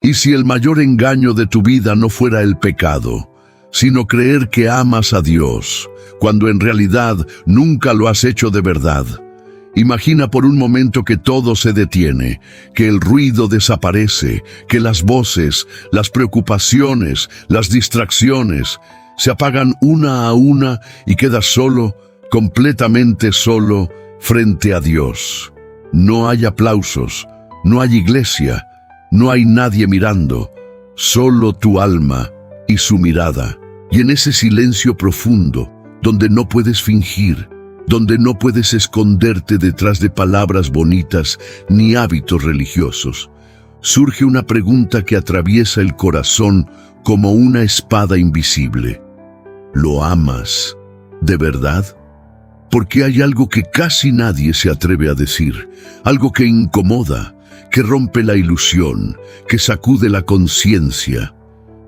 Y si el mayor engaño de tu vida no fuera el pecado, sino creer que amas a Dios, cuando en realidad nunca lo has hecho de verdad. Imagina por un momento que todo se detiene, que el ruido desaparece, que las voces, las preocupaciones, las distracciones se apagan una a una y quedas solo, completamente solo, frente a Dios. No hay aplausos, no hay iglesia, no hay nadie mirando, solo tu alma y su mirada. Y en ese silencio profundo, donde no puedes fingir, donde no puedes esconderte detrás de palabras bonitas ni hábitos religiosos, surge una pregunta que atraviesa el corazón como una espada invisible. ¿Lo amas de verdad? Porque hay algo que casi nadie se atreve a decir, algo que incomoda, que rompe la ilusión, que sacude la conciencia.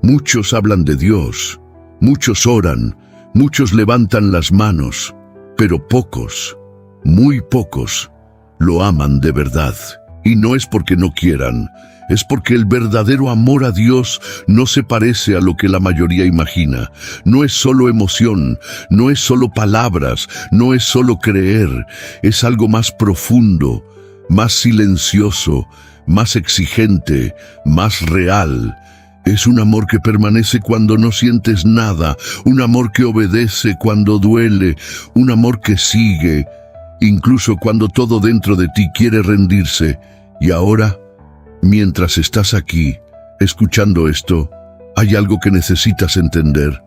Muchos hablan de Dios, muchos oran, muchos levantan las manos, pero pocos, muy pocos, lo aman de verdad. Y no es porque no quieran, es porque el verdadero amor a Dios no se parece a lo que la mayoría imagina. No es solo emoción, no es solo palabras, no es solo creer, es algo más profundo, más silencioso, más exigente, más real. Es un amor que permanece cuando no sientes nada, un amor que obedece cuando duele, un amor que sigue, incluso cuando todo dentro de ti quiere rendirse. Y ahora, mientras estás aquí, escuchando esto, hay algo que necesitas entender.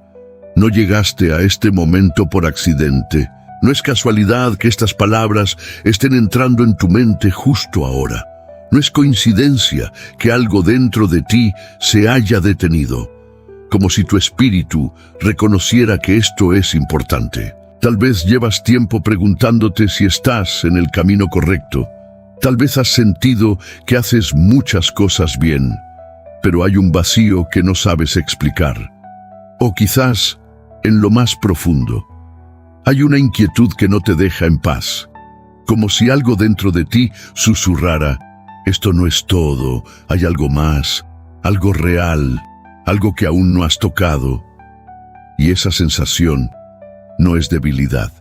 No llegaste a este momento por accidente. No es casualidad que estas palabras estén entrando en tu mente justo ahora. No es coincidencia que algo dentro de ti se haya detenido, como si tu espíritu reconociera que esto es importante. Tal vez llevas tiempo preguntándote si estás en el camino correcto. Tal vez has sentido que haces muchas cosas bien, pero hay un vacío que no sabes explicar. O quizás, en lo más profundo, hay una inquietud que no te deja en paz, como si algo dentro de ti susurrara: esto no es todo, hay algo más, algo real, algo que aún no has tocado. Y esa sensación no es debilidad,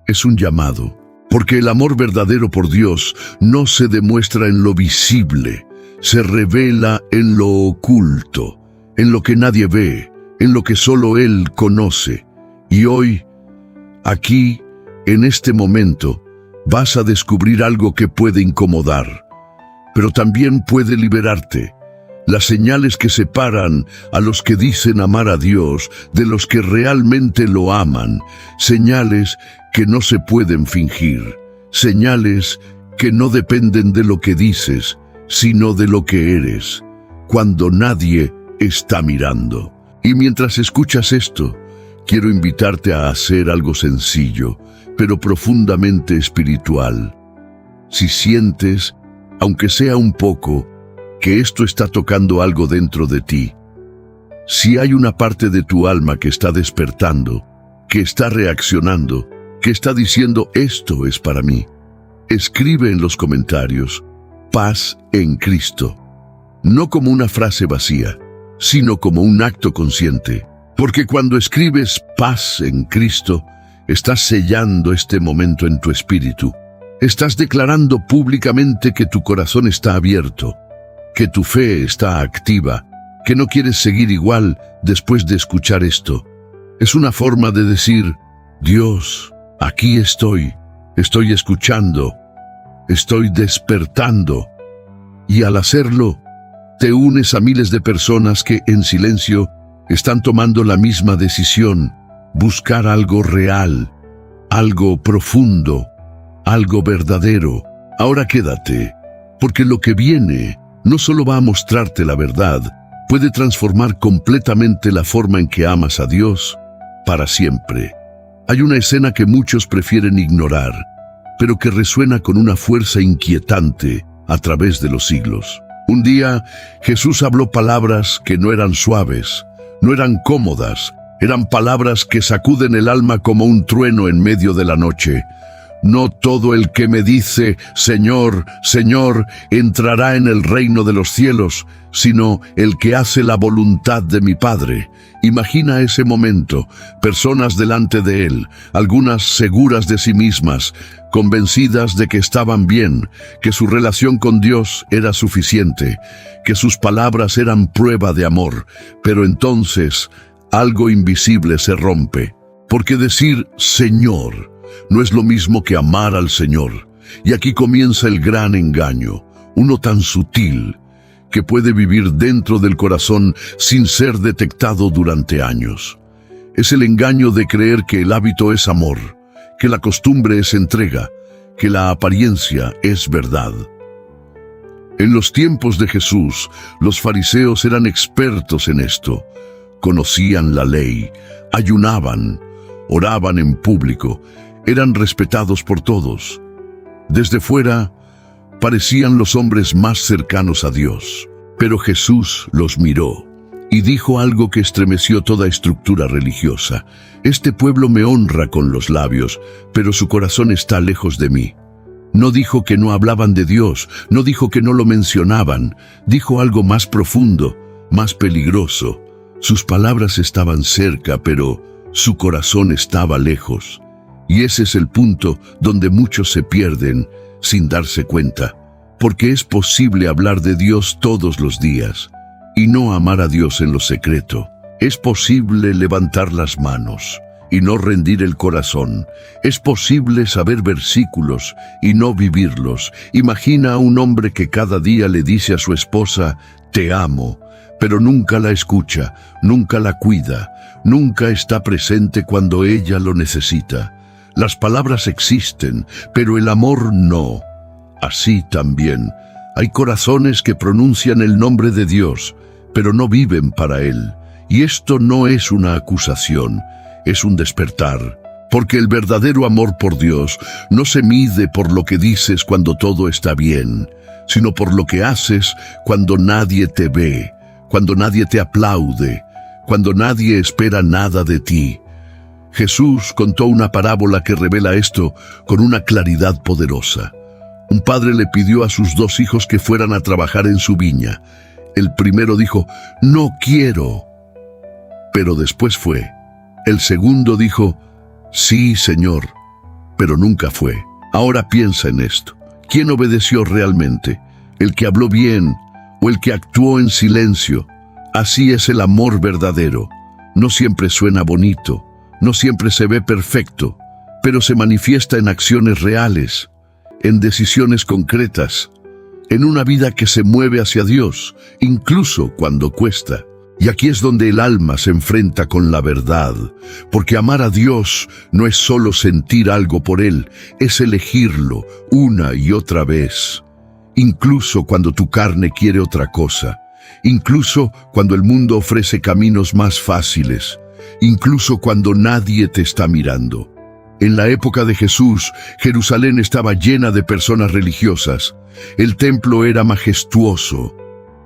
es un llamado, porque el amor verdadero por Dios no se demuestra en lo visible, se revela en lo oculto, en lo que nadie ve, en lo que solo Él conoce. Y hoy, aquí, en este momento, vas a descubrir algo que puede incomodar, pero también puede liberarte. Las señales que separan a los que dicen amar a Dios de los que realmente lo aman, señales que no se pueden fingir, señales que no dependen de lo que dices, sino de lo que eres, cuando nadie está mirando. Y mientras escuchas esto, quiero invitarte a hacer algo sencillo, pero profundamente espiritual. Si sientes, aunque sea un poco, que esto está tocando algo dentro de ti, si hay una parte de tu alma que está despertando, que está reaccionando, que está diciendo esto es para mí, escribe en los comentarios: paz en Cristo. No como una frase vacía, sino como un acto consciente. Porque cuando escribes paz en Cristo, estás sellando este momento en tu espíritu. Estás declarando públicamente que tu corazón está abierto, que tu fe está activa, que no quieres seguir igual después de escuchar esto. Es una forma de decir: Dios, aquí estoy escuchando, estoy despertando. Y al hacerlo, te unes a miles de personas que en silencio están tomando la misma decisión: buscar algo real, algo profundo, algo verdadero. Ahora quédate, porque lo que viene no solo va a mostrarte la verdad, puede transformar completamente la forma en que amas a Dios para siempre. Hay una escena que muchos prefieren ignorar, pero que resuena con una fuerza inquietante a través de los siglos. Un día, Jesús habló palabras que no eran suaves, no eran cómodas, eran palabras que sacuden el alma como un trueno en medio de la noche. No todo el que me dice, Señor, Señor, entrará en el reino de los cielos, sino el que hace la voluntad de mi Padre. Imagina ese momento, personas delante de él, algunas seguras de sí mismas, convencidas de que estaban bien, que su relación con Dios era suficiente, que sus palabras eran prueba de amor. Pero entonces, algo invisible se rompe, porque decir Señor no es lo mismo que amar al Señor. Y aquí comienza el gran engaño, uno tan sutil que puede vivir dentro del corazón sin ser detectado durante años. Es el engaño de creer que el hábito es amor, que la costumbre es entrega, que la apariencia es verdad. En los tiempos de Jesús, los fariseos eran expertos en esto. Conocían la ley, ayunaban, oraban en público, eran respetados por todos. Desde fuera, parecían los hombres más cercanos a Dios. Pero Jesús los miró y dijo algo que estremeció toda estructura religiosa. Este pueblo me honra con los labios, pero su corazón está lejos de mí. No dijo que no hablaban de Dios, no dijo que no lo mencionaban, dijo algo más profundo, más peligroso. Sus palabras estaban cerca, pero su corazón estaba lejos. Y ese es el punto donde muchos se pierden sin darse cuenta, porque es posible hablar de Dios todos los días y no amar a Dios en lo secreto. Es posible levantar las manos y no rendir el corazón. Es posible saber versículos y no vivirlos. Imagina a un hombre que cada día le dice a su esposa, te amo, pero nunca la escucha, nunca la cuida, nunca está presente cuando ella lo necesita. Las palabras existen, pero el amor no. Así también, hay corazones que pronuncian el nombre de Dios, pero no viven para Él. Y esto no es una acusación, es un despertar. Porque el verdadero amor por Dios no se mide por lo que dices cuando todo está bien, sino por lo que haces cuando nadie te ve, cuando nadie te aplaude, cuando nadie espera nada de ti. Jesús contó una parábola que revela esto con una claridad poderosa. Un padre le pidió a sus 2 hijos que fueran a trabajar en su viña. El primero dijo, no quiero, pero después fue. El segundo dijo, sí, Señor, pero nunca fue. Ahora piensa en esto. ¿Quién obedeció realmente? ¿El que habló bien o el que actuó en silencio? Así es el amor verdadero. No siempre suena bonito, no siempre se ve perfecto, pero se manifiesta en acciones reales, en decisiones concretas, en una vida que se mueve hacia Dios, incluso cuando cuesta. Y aquí es donde el alma se enfrenta con la verdad, porque amar a Dios no es solo sentir algo por Él, es elegirlo una y otra vez. Incluso cuando tu carne quiere otra cosa, incluso cuando el mundo ofrece caminos más fáciles, incluso cuando nadie te está mirando. En la época de Jesús, Jerusalén estaba llena de personas religiosas. El templo era majestuoso.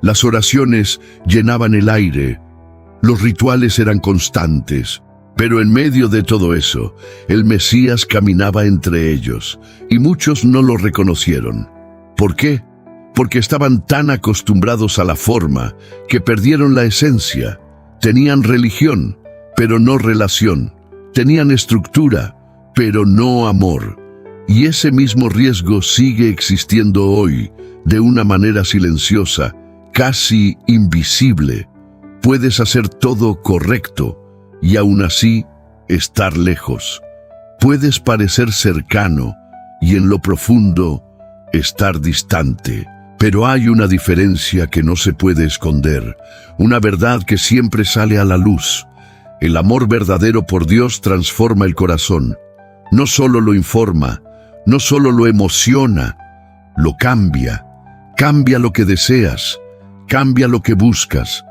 Las oraciones llenaban el aire. Los rituales eran constantes. Pero en medio de todo eso, el Mesías caminaba entre ellos, y muchos no lo reconocieron. ¿Por qué? Porque estaban tan acostumbrados a la forma que perdieron la esencia. Tenían religión, pero no relación. Tenían estructura, pero no amor. Y ese mismo riesgo sigue existiendo hoy, de una manera silenciosa, casi invisible. Puedes hacer todo correcto y aún así estar lejos. Puedes parecer cercano y en lo profundo estar distante. Pero hay una diferencia que no se puede esconder, una verdad que siempre sale a la luz. El amor verdadero por Dios transforma el corazón. No solo lo informa, no solo lo emociona, lo cambia. Cambia lo que deseas, cambia lo que buscas,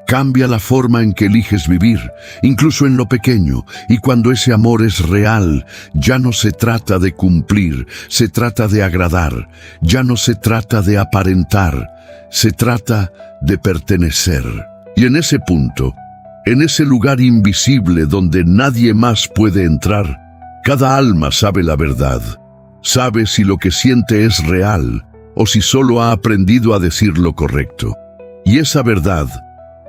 cambia la forma en que eliges vivir, incluso en lo pequeño. Y cuando ese amor es real, ya no se trata de cumplir, se trata de agradar, ya no se trata de aparentar, se trata de pertenecer. Y en ese punto, en ese lugar invisible donde nadie más puede entrar, cada alma sabe la verdad. Sabe si lo que siente es real o si solo ha aprendido a decir lo correcto. Y esa verdad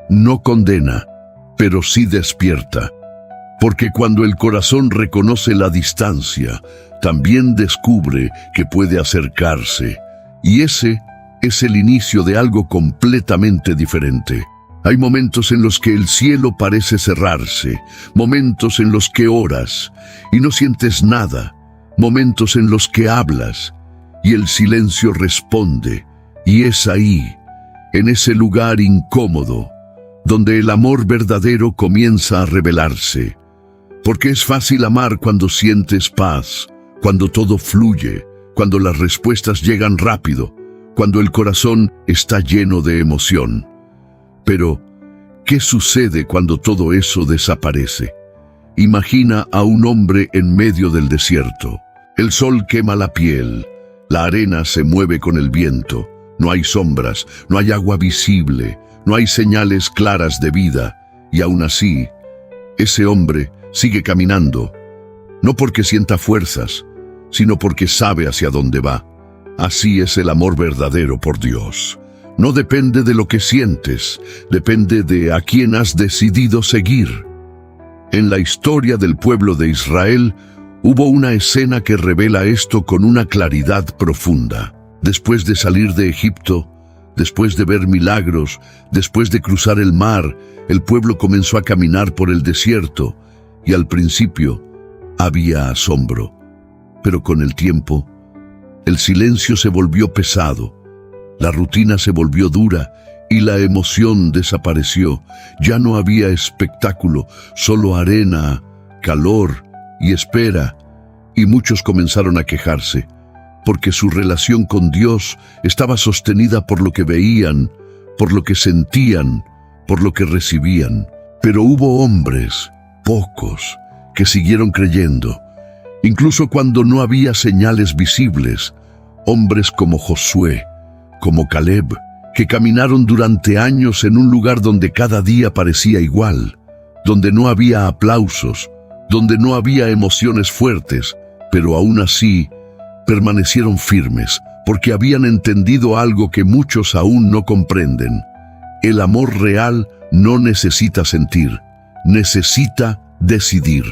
no condena, pero sí despierta. Porque cuando el corazón reconoce la distancia, también descubre que puede acercarse. Y ese es el inicio de algo completamente diferente. Hay momentos en los que el cielo parece cerrarse, momentos en los que oras y no sientes nada, momentos en los que hablas y el silencio responde. Y es ahí, en ese lugar incómodo, donde el amor verdadero comienza a revelarse. Porque es fácil amar cuando sientes paz, cuando todo fluye, cuando las respuestas llegan rápido, cuando el corazón está lleno de emoción. Pero, ¿qué sucede cuando todo eso desaparece? Imagina a un hombre en medio del desierto. El sol quema la piel, la arena se mueve con el viento, no hay sombras, no hay agua visible, no hay señales claras de vida, y aún así, ese hombre sigue caminando, no porque sienta fuerzas, sino porque sabe hacia dónde va. Así es el amor verdadero por Dios. No depende de lo que sientes, depende de a quién has decidido seguir. En la historia del pueblo de Israel, hubo una escena que revela esto con una claridad profunda. Después de salir de Egipto, después de ver milagros, después de cruzar el mar, el pueblo comenzó a caminar por el desierto, y al principio había asombro. Pero con el tiempo, el silencio se volvió pesado, la rutina se volvió dura y la emoción desapareció. Ya no había espectáculo, solo arena, calor y espera. Y muchos comenzaron a quejarse, porque su relación con Dios estaba sostenida por lo que veían, por lo que sentían, por lo que recibían. Pero hubo hombres, pocos, que siguieron creyendo, incluso cuando no había señales visibles. Hombres como Josué, como Caleb, que caminaron durante años en un lugar donde cada día parecía igual, donde no había aplausos, donde no había emociones fuertes, pero aún así permanecieron firmes, porque habían entendido algo que muchos aún no comprenden. El amor real no necesita sentir, necesita decidir.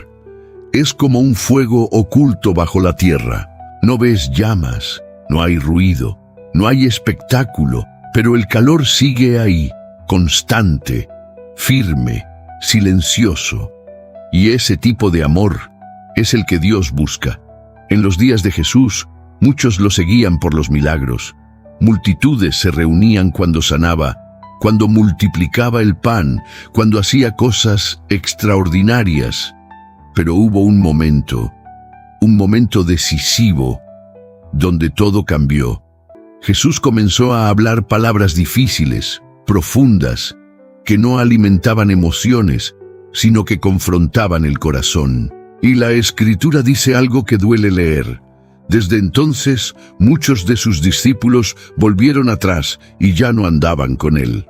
Es como un fuego oculto bajo la tierra. No ves llamas, no hay ruido, no hay espectáculo, pero el calor sigue ahí, constante, firme, silencioso. Y ese tipo de amor es el que Dios busca. En los días de Jesús, muchos lo seguían por los milagros. Multitudes se reunían cuando sanaba, cuando multiplicaba el pan, cuando hacía cosas extraordinarias. Pero hubo un momento decisivo, donde todo cambió. Jesús comenzó a hablar palabras difíciles, profundas, que no alimentaban emociones, sino que confrontaban el corazón. Y la Escritura dice algo que duele leer. Desde entonces, muchos de sus discípulos volvieron atrás y ya no andaban con él.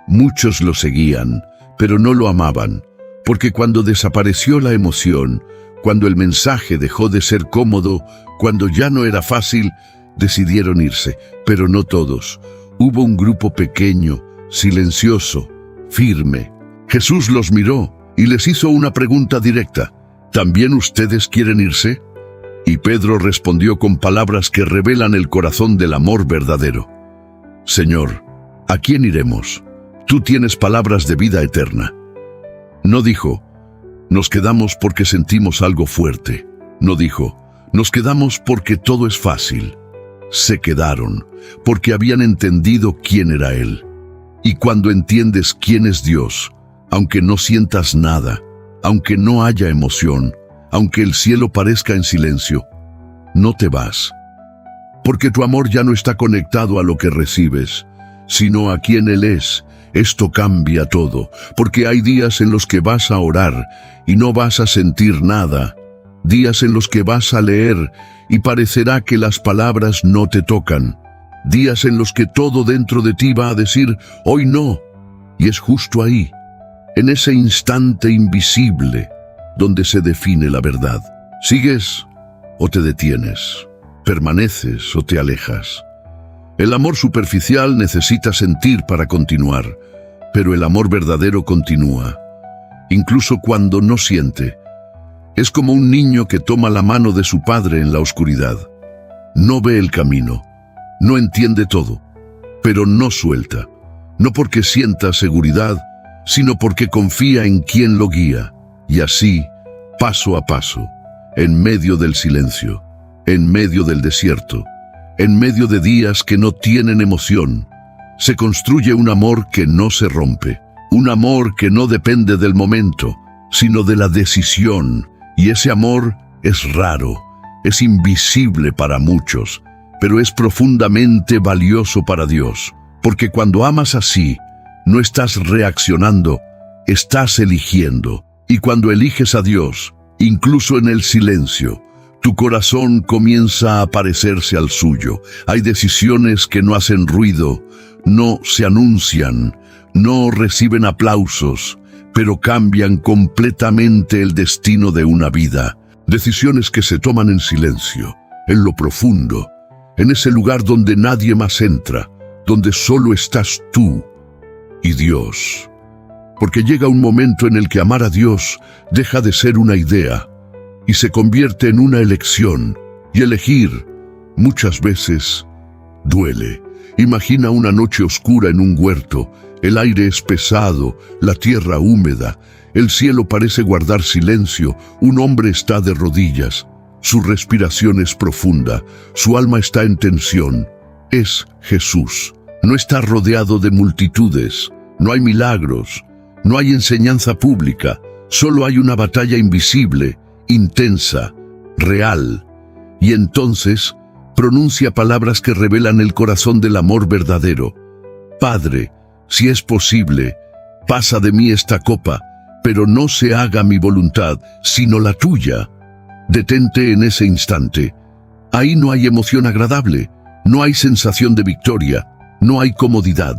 Muchos lo seguían, pero no lo amaban, porque cuando desapareció la emoción, cuando el mensaje dejó de ser cómodo, cuando ya no era fácil, decidieron irse, pero no todos. Hubo un grupo pequeño, silencioso, firme. Jesús los miró y les hizo una pregunta directa. ¿También ustedes quieren irse? Y Pedro respondió con palabras que revelan el corazón del amor verdadero. Señor, ¿a quién iremos? Tú tienes palabras de vida eterna. No dijo, nos quedamos porque sentimos algo fuerte. No dijo, nos quedamos porque todo es fácil. Se quedaron porque habían entendido quién era Él. Y cuando entiendes quién es Dios, aunque no sientas nada, aunque no haya emoción, aunque el cielo parezca en silencio, no te vas. Porque tu amor ya no está conectado a lo que recibes, sino a quién Él es. Esto cambia todo, porque hay días en los que vas a orar y no vas a sentir nada, días en los que vas a leer y parecerá que las palabras no te tocan, días en los que todo dentro de ti va a decir, hoy no, y es justo ahí, en ese instante invisible, donde se define la verdad. ¿Sigues o te detienes, permaneces o te alejas. El amor superficial necesita sentir para continuar, pero el amor verdadero continúa, incluso cuando no siente. Es como un niño que toma la mano de su padre en la oscuridad. No ve el camino, no entiende todo, pero no suelta, no porque sienta seguridad, sino porque confía en quien lo guía. Y así, paso a paso, en medio del silencio, en medio del desierto, en medio de días que no tienen emoción, se construye un amor que no se rompe, un amor que no depende del momento, sino de la decisión. Y ese amor es raro, es invisible para muchos, pero es profundamente valioso para Dios, porque cuando amas así, no estás reaccionando, estás eligiendo. Y cuando eliges a Dios, incluso en el silencio, tu corazón comienza a parecerse al suyo. Hay decisiones que no hacen ruido, no se anuncian, no reciben aplausos, pero cambian completamente el destino de una vida. Decisiones que se toman en silencio, en lo profundo, en ese lugar donde nadie más entra, donde solo estás tú y Dios. Porque llega un momento en el que amar a Dios deja de ser una idea y se convierte en una elección. Y elegir, muchas veces, duele. Imagina una noche oscura en un huerto. El aire es pesado, la tierra húmeda, el cielo parece guardar silencio, un hombre está de rodillas, su respiración es profunda, su alma está en tensión. Es Jesús. No está rodeado de multitudes, no hay milagros, no hay enseñanza pública, solo hay una batalla invisible, intensa, real. Y entonces pronuncia palabras que revelan el corazón del amor verdadero. Padre, si es posible, pasa de mí esta copa, pero no se haga mi voluntad, sino la tuya. Detente en ese instante. Ahí no hay emoción agradable, no hay sensación de victoria, no hay comodidad.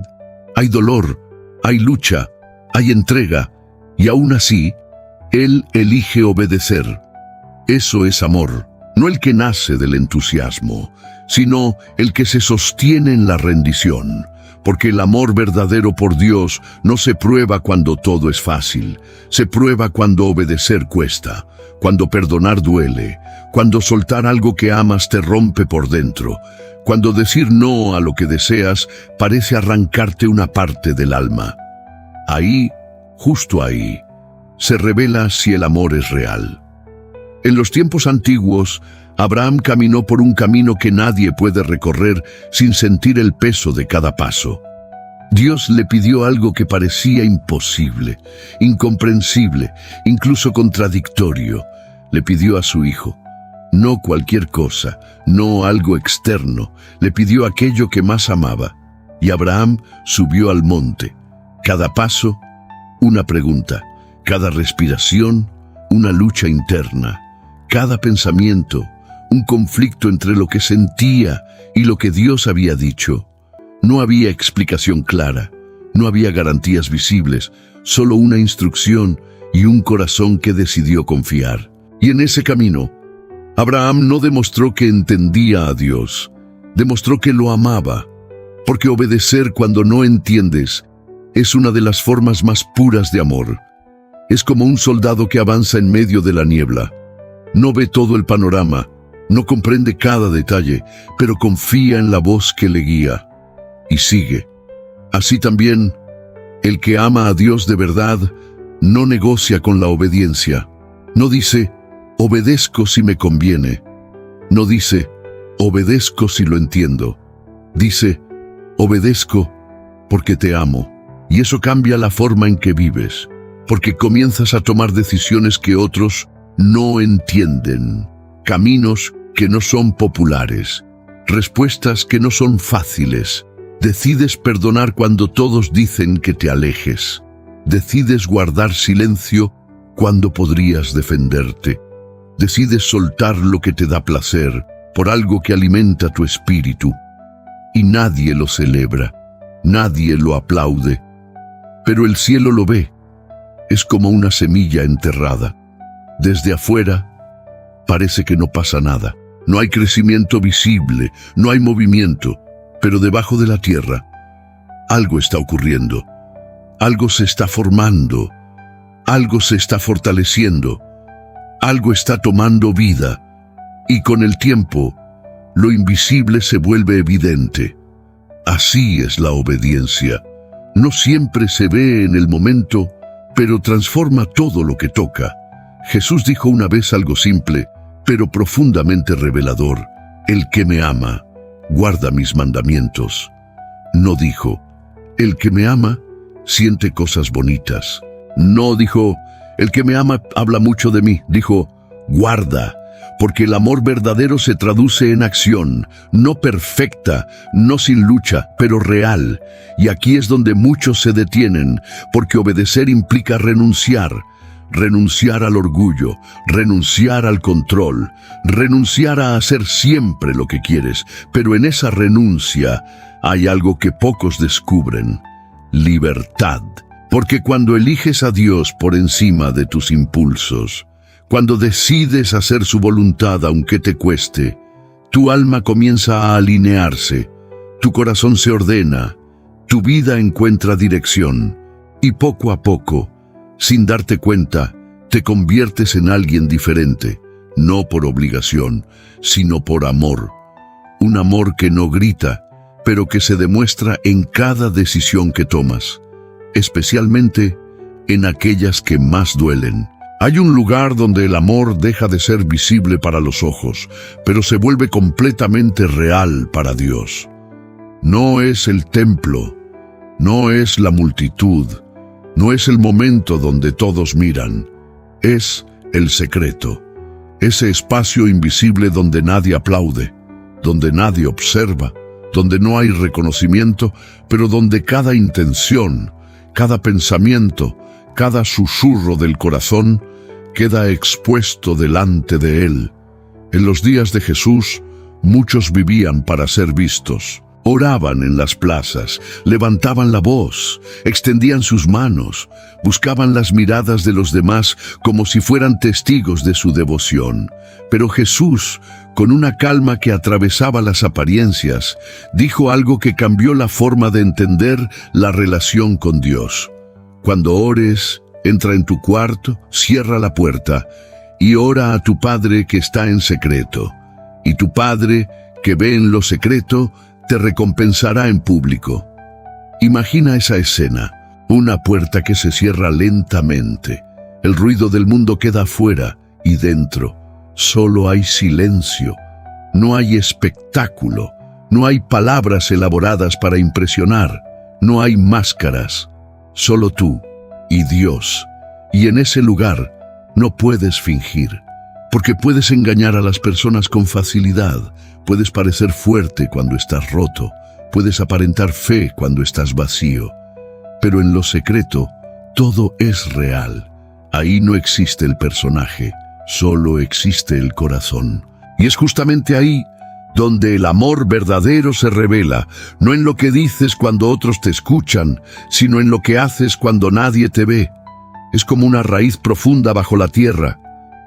Hay dolor, hay lucha, hay entrega, y aún así, Él elige obedecer. Eso es amor, no el que nace del entusiasmo, sino el que se sostiene en la rendición. Porque el amor verdadero por Dios no se prueba cuando todo es fácil, se prueba cuando obedecer cuesta, cuando perdonar duele, cuando soltar algo que amas te rompe por dentro, cuando decir no a lo que deseas parece arrancarte una parte del alma. Ahí, justo ahí, se revela si el amor es real. En los tiempos antiguos, Abraham caminó por un camino que nadie puede recorrer sin sentir el peso de cada paso. Dios le pidió algo que parecía imposible, incomprensible, incluso contradictorio. Le pidió a su hijo, no cualquier cosa, no algo externo, le pidió aquello que más amaba. Y Abraham subió al monte. Cada paso, una pregunta, cada respiración, una lucha interna, cada pensamiento, un conflicto entre lo que sentía y lo que Dios había dicho. No había explicación clara, no había garantías visibles, solo una instrucción y un corazón que decidió confiar. Y en ese camino, Abraham no demostró que entendía a Dios, demostró que lo amaba, porque obedecer cuando no entiendes es una de las formas más puras de amor. Es como un soldado que avanza en medio de la niebla. No ve todo el panorama, no comprende cada detalle, pero confía en la voz que le guía y sigue. Así también, el que ama a Dios de verdad no negocia con la obediencia. No dice, obedezco si me conviene. No dice, obedezco si lo entiendo. Dice, obedezco porque te amo. Y eso cambia la forma en que vives, porque comienzas a tomar decisiones que otros no entienden, caminos que no son populares, respuestas que no son fáciles. Decides perdonar cuando todos dicen que te alejes. Decides guardar silencio cuando podrías defenderte. Decides soltar lo que te da placer por algo que alimenta tu espíritu. Y nadie lo celebra, nadie lo aplaude, pero el cielo lo ve. Es como una semilla enterrada. Desde afuera, Parece que no pasa nada. No hay crecimiento visible, no hay movimiento, pero debajo de la tierra algo está ocurriendo. Algo se está formando, algo se está fortaleciendo, algo está tomando vida, y con el tiempo, lo invisible se vuelve evidente. Así es la obediencia. No siempre se ve en el momento, pero transforma todo lo que toca. Jesús dijo una vez algo simple, pero profundamente revelador: el que me ama, guarda mis mandamientos. No dijo, el que me ama, siente cosas bonitas. No dijo, el que me ama habla mucho de mí. Dijo, guarda, porque el amor verdadero se traduce en acción, no perfecta, no sin lucha, pero real. Y aquí es donde muchos se detienen, porque obedecer implica renunciar. Renunciar al orgullo, renunciar al control, renunciar a hacer siempre lo que quieres. Pero en esa renuncia hay algo que pocos descubren: libertad. Porque cuando eliges a Dios por encima de tus impulsos, cuando decides hacer su voluntad aunque te cueste, tu alma comienza a alinearse, tu corazón se ordena, tu vida encuentra dirección, y poco a poco, sin darte cuenta, te conviertes en alguien diferente, no por obligación, sino por amor. Un amor que no grita, pero que se demuestra en cada decisión que tomas, especialmente en aquellas que más duelen. Hay un lugar donde el amor deja de ser visible para los ojos, pero se vuelve completamente real para Dios. No es el templo, no es la multitud, no es el momento donde todos miran, es el secreto, ese espacio invisible donde nadie aplaude, donde nadie observa, donde no hay reconocimiento, pero donde cada intención, cada pensamiento, cada susurro del corazón queda expuesto delante de Él. En los días de Jesús, muchos vivían para ser vistos. Oraban en las plazas, levantaban la voz, extendían sus manos, buscaban las miradas de los demás como si fueran testigos de su devoción. Pero Jesús, con una calma que atravesaba las apariencias, dijo algo que cambió la forma de entender la relación con Dios. Cuando ores, entra en tu cuarto, cierra la puerta y ora a tu Padre que está en secreto. Y tu Padre, que ve en lo secreto, te recompensará en público. Imagina esa escena, una puerta que se cierra lentamente. El ruido del mundo queda afuera y dentro solo hay silencio. No hay espectáculo, no hay palabras elaboradas para impresionar, no hay máscaras, solo tú y Dios. Y en ese lugar no puedes fingir, porque puedes engañar a las personas con facilidad. Puedes parecer fuerte cuando estás roto, puedes aparentar fe cuando estás vacío, pero en lo secreto todo es real. Ahí no existe el personaje, solo existe el corazón. Y es justamente ahí donde el amor verdadero se revela, no en lo que dices cuando otros te escuchan, sino en lo que haces cuando nadie te ve. Es como una raíz profunda bajo la tierra.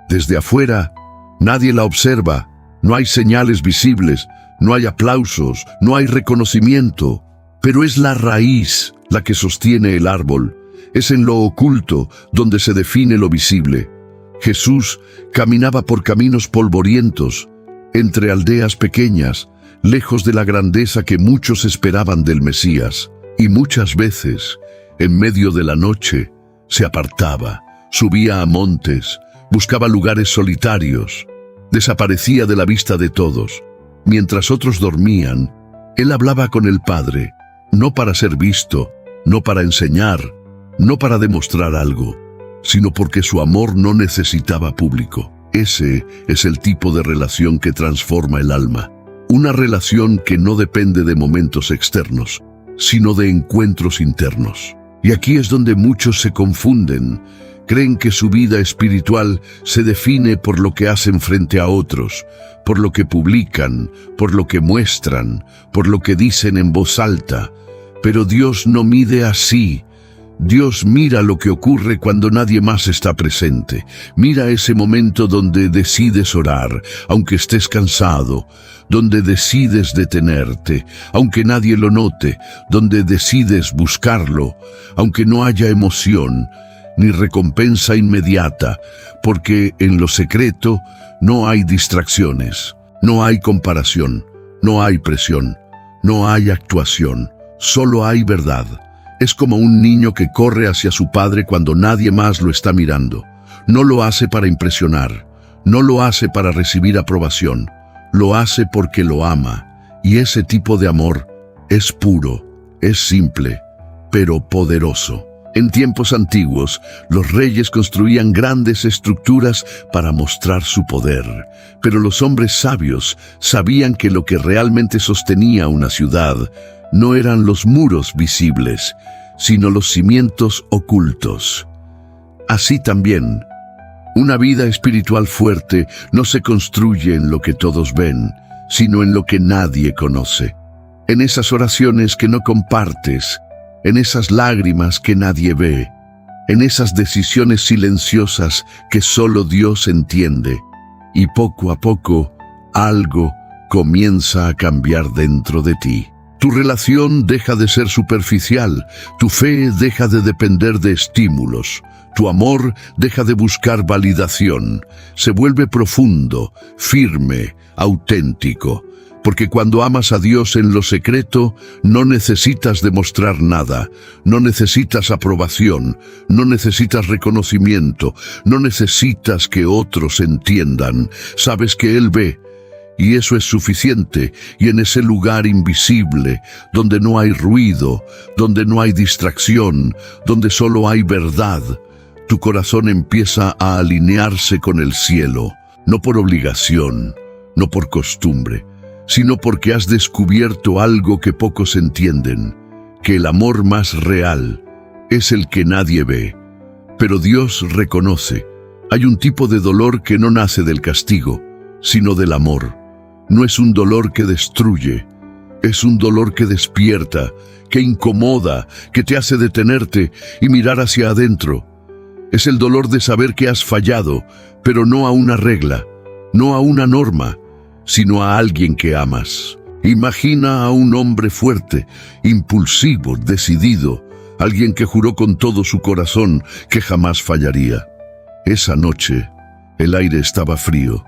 Desde afuera, nadie la observa. No hay señales visibles, no hay aplausos, no hay reconocimiento, pero es la raíz la que sostiene el árbol. Es en lo oculto donde se define lo visible. Jesús caminaba por caminos polvorientos, entre aldeas pequeñas, lejos de la grandeza que muchos esperaban del Mesías. Y muchas veces, en medio de la noche, se apartaba, subía a montes, buscaba lugares solitarios. Desaparecía de la vista de todos. Mientras otros dormían, Él hablaba con el Padre, no para ser visto, no para enseñar, no para demostrar algo, sino porque su amor no necesitaba público. Ese es el tipo de relación que transforma el alma. Una relación que no depende de momentos externos, sino de encuentros internos. Y aquí es donde muchos se confunden. Creen que su vida espiritual se define por lo que hacen frente a otros, por lo que publican, por lo que muestran, por lo que dicen en voz alta. Pero Dios no mide así. Dios mira lo que ocurre cuando nadie más está presente. Mira ese momento donde decides orar, aunque estés cansado, donde decides detenerte, aunque nadie lo note, donde decides buscarlo, aunque no haya emoción ni recompensa inmediata, porque en lo secreto no hay distracciones, no hay comparación, no hay presión, no hay actuación, solo hay verdad. Es como un niño que corre hacia su padre cuando nadie más lo está mirando. No lo hace para impresionar, no lo hace para recibir aprobación, lo hace porque lo ama. Y ese tipo de amor es puro, es simple, pero poderoso. En tiempos antiguos, los reyes construían grandes estructuras para mostrar su poder, pero los hombres sabios sabían que lo que realmente sostenía una ciudad no eran los muros visibles, sino los cimientos ocultos. Así también, una vida espiritual fuerte no se construye en lo que todos ven, sino en lo que nadie conoce. En esas oraciones que no compartes, en esas lágrimas que nadie ve, en esas decisiones silenciosas que solo Dios entiende. Y poco a poco, algo comienza a cambiar dentro de ti. Tu relación deja de ser superficial, tu fe deja de depender de estímulos, tu amor deja de buscar validación, se vuelve profundo, firme, auténtico. Porque cuando amas a Dios en lo secreto, no necesitas demostrar nada, no necesitas aprobación, no necesitas reconocimiento, no necesitas que otros entiendan. Sabes que Él ve, y eso es suficiente. Y en ese lugar invisible, donde no hay ruido, donde no hay distracción, donde solo hay verdad, tu corazón empieza a alinearse con el cielo, no por obligación, no por costumbre, sino porque has descubierto algo que pocos entienden, que el amor más real es el que nadie ve, pero Dios reconoce. Hay un tipo de dolor que no nace del castigo, sino del amor. No es un dolor que destruye, es un dolor que despierta, que incomoda, que te hace detenerte y mirar hacia adentro. Es el dolor de saber que has fallado, pero no a una regla, no a una norma, sino a alguien que amas. Imagina a un hombre fuerte, impulsivo, decidido, alguien que juró con todo su corazón que jamás fallaría. Esa noche, el aire estaba frío,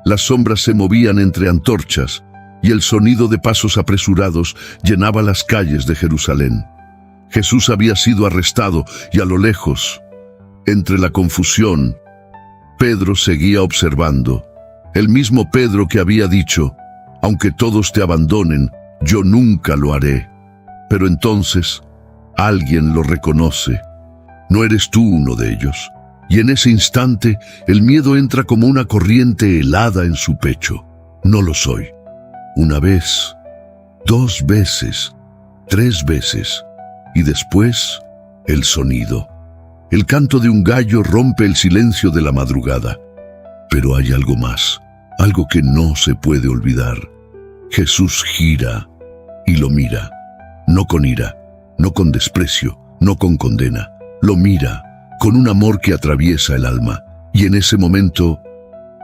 las sombras se movían entre antorchas y el sonido de pasos apresurados llenaba las calles de Jerusalén. Jesús había sido arrestado y a lo lejos, entre la confusión, Pedro seguía observando. El mismo Pedro que había dicho, aunque todos te abandonen, yo nunca lo haré. Pero entonces, alguien lo reconoce. No eres tú uno de ellos. Y en ese instante, el miedo entra como una corriente helada en su pecho. No lo soy. Una vez, 2 veces, 3 veces. Y después, el sonido. El canto de un gallo rompe el silencio de la madrugada. Pero hay algo más, algo que no se puede olvidar. Jesús gira y lo mira, no con ira, no con desprecio, no con condena. Lo mira con un amor que atraviesa el alma. Y en ese momento,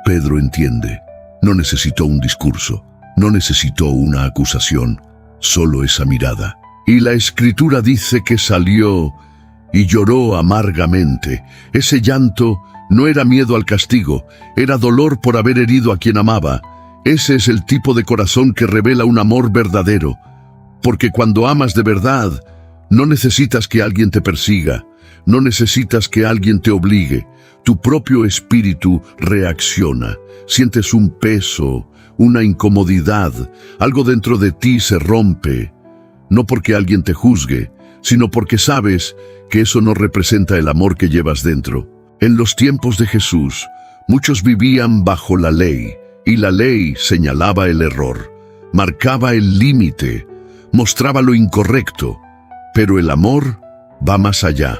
Pedro entiende. No necesitó un discurso, no necesitó una acusación, solo esa mirada. Y la Escritura dice que salió y lloró amargamente. Ese llanto no era miedo al castigo, era dolor por haber herido a quien amaba. Ese es el tipo de corazón que revela un amor verdadero, porque cuando amas de verdad, no necesitas que alguien te persiga, no necesitas que alguien te obligue. Tu propio espíritu reacciona, sientes un peso, una incomodidad, algo dentro de ti se rompe, no porque alguien te juzgue, sino porque sabes que eso no representa el amor que llevas dentro. En los tiempos de Jesús, muchos vivían bajo la ley, y la ley señalaba el error, marcaba el límite, mostraba lo incorrecto, pero el amor va más allá.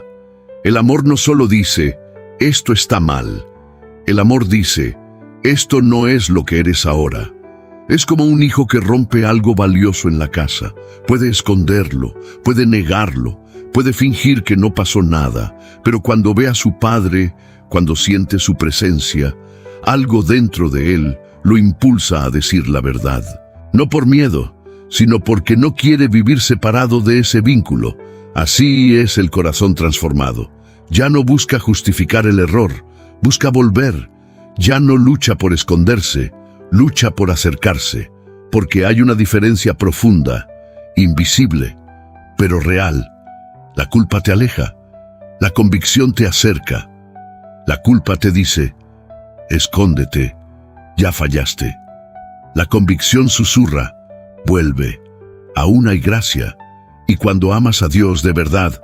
El amor no solo dice, esto está mal. El amor dice, esto no es lo que eres ahora. Es como un hijo que rompe algo valioso en la casa. Puede esconderlo, puede negarlo, puede fingir que no pasó nada, pero cuando ve a su padre, cuando siente su presencia, algo dentro de él lo impulsa a decir la verdad. No por miedo, sino porque no quiere vivir separado de ese vínculo. Así es el corazón transformado. Ya no busca justificar el error, busca volver. Ya no lucha por esconderse, lucha por acercarse, porque hay una diferencia profunda, invisible, pero real. La culpa te aleja, la convicción te acerca. La culpa te dice, escóndete, ya fallaste. La convicción susurra, vuelve, aún hay gracia. Y cuando amas a Dios de verdad,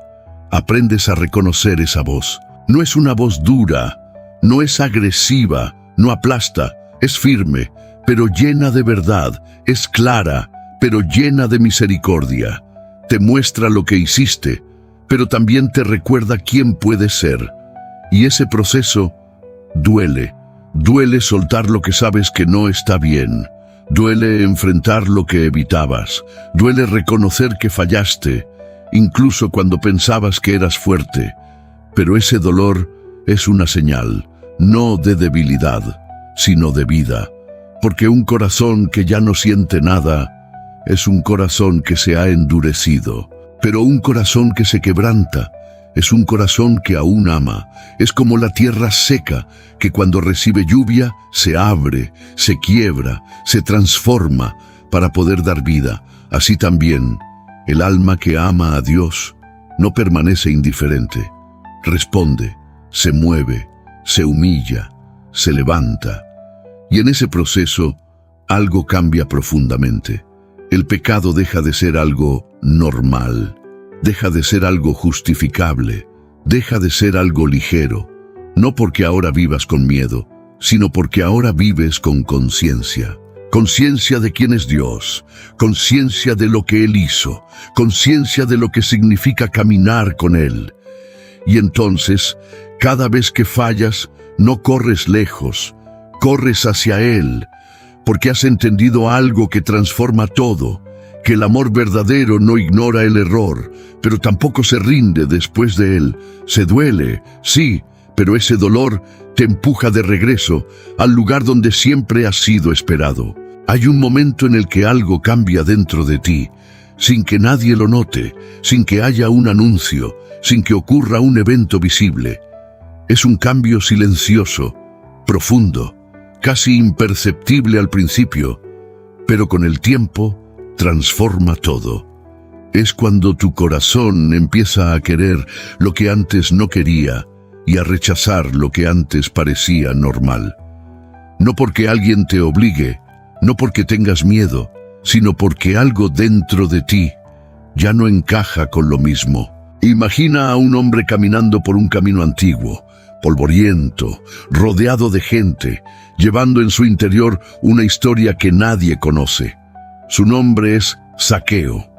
aprendes a reconocer esa voz. No es una voz dura, no es agresiva, no aplasta, es firme, pero llena de verdad, es clara, pero llena de misericordia. Te muestra lo que hiciste, pero también te recuerda quién puedes ser. Y ese proceso duele. Duele soltar lo que sabes que no está bien. Duele enfrentar lo que evitabas. Duele reconocer que fallaste, incluso cuando pensabas que eras fuerte. Pero ese dolor es una señal, no de debilidad, sino de vida. Porque un corazón que ya no siente nada es un corazón que se ha endurecido. Pero un corazón que se quebranta es un corazón que aún ama. Es como la tierra seca, que cuando recibe lluvia se abre, se quiebra, se transforma para poder dar vida. Así también, el alma que ama a Dios no permanece indiferente. Responde, se mueve, se humilla, se levanta. Y en ese proceso, algo cambia profundamente. El pecado deja de ser algo normal, deja de ser algo justificable, deja de ser algo ligero, no porque ahora vivas con miedo, sino porque ahora vives con conciencia. Conciencia de quién es Dios, conciencia de lo que Él hizo, conciencia de lo que significa caminar con Él. Y entonces, cada vez que fallas, no corres lejos, corres hacia Él, porque has entendido algo que transforma todo, que el amor verdadero no ignora el error, pero tampoco se rinde después de él. Se duele, sí, pero ese dolor te empuja de regreso al lugar donde siempre has sido esperado. Hay un momento en el que algo cambia dentro de ti, sin que nadie lo note, sin que haya un anuncio, sin que ocurra un evento visible. Es un cambio silencioso, profundo, casi imperceptible al principio, pero con el tiempo transforma todo. Es cuando tu corazón empieza a querer lo que antes no quería y a rechazar lo que antes parecía normal. No porque alguien te obligue, no porque tengas miedo, sino porque algo dentro de ti ya no encaja con lo mismo. Imagina a un hombre caminando por un camino antiguo, polvoriento, rodeado de gente, llevando en su interior una historia que nadie conoce. Su nombre es Zaqueo.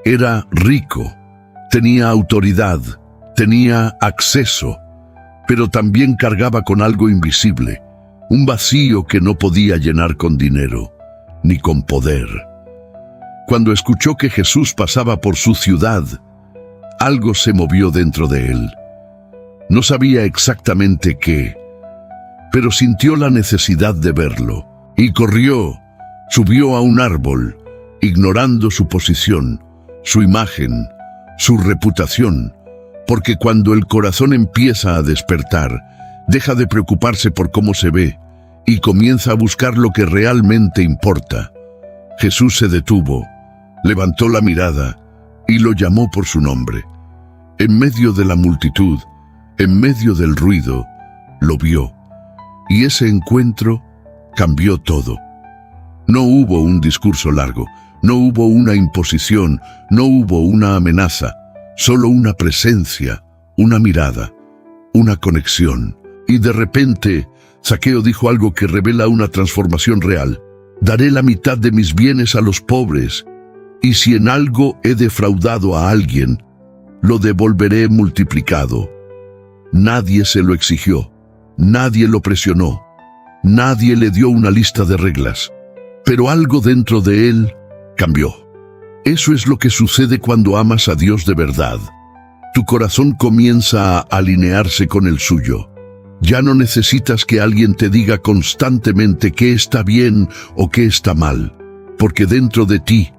Era rico, tenía autoridad, tenía acceso, pero también cargaba con algo invisible, un vacío que no podía llenar con dinero, ni con poder. Cuando escuchó que Jesús pasaba por su ciudad, algo se movió dentro de él. No sabía exactamente qué, pero sintió la necesidad de verlo, y corrió, subió a un árbol, ignorando su posición, su imagen, su reputación, porque cuando el corazón empieza a despertar, deja de preocuparse por cómo se ve y comienza a buscar lo que realmente importa. Jesús se detuvo, levantó la mirada y lo llamó por su nombre. En medio de la multitud, en medio del ruido, lo vio, y ese encuentro cambió todo. No hubo un discurso largo, no hubo una imposición, no hubo una amenaza, solo una presencia, una mirada, una conexión. Y de repente, Zaqueo dijo algo que revela una transformación real. Daré la mitad de mis bienes a los pobres, y si en algo he defraudado a alguien, lo devolveré multiplicado. Nadie se lo exigió, nadie lo presionó, nadie le dio una lista de reglas, pero algo dentro de él cambió. Eso es lo que sucede cuando amas a Dios de verdad. Tu corazón comienza a alinearse con el suyo. Ya no necesitas que alguien te diga constantemente qué está bien o qué está mal, porque dentro de ti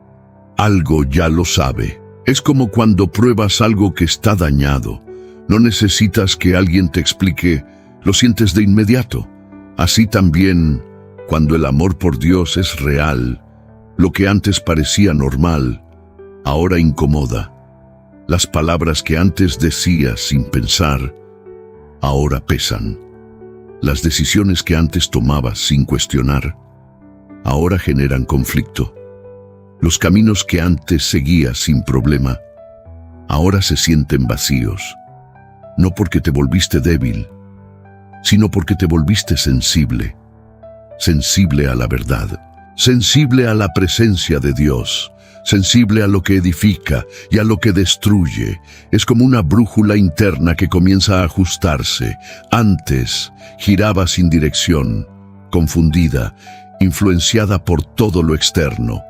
algo ya lo sabe. Es como cuando pruebas algo que está dañado. No necesitas que alguien te explique, lo sientes de inmediato. Así también, cuando el amor por Dios es real, lo que antes parecía normal, ahora incomoda. Las palabras que antes decías sin pensar, ahora pesan. Las decisiones que antes tomabas sin cuestionar, ahora generan conflicto. Los caminos que antes seguías sin problema, ahora se sienten vacíos. No porque te volviste débil, sino porque te volviste sensible. Sensible a la verdad, sensible a la presencia de Dios, sensible a lo que edifica y a lo que destruye. Es como una brújula interna que comienza a ajustarse. Antes giraba sin dirección, confundida, influenciada por todo lo externo,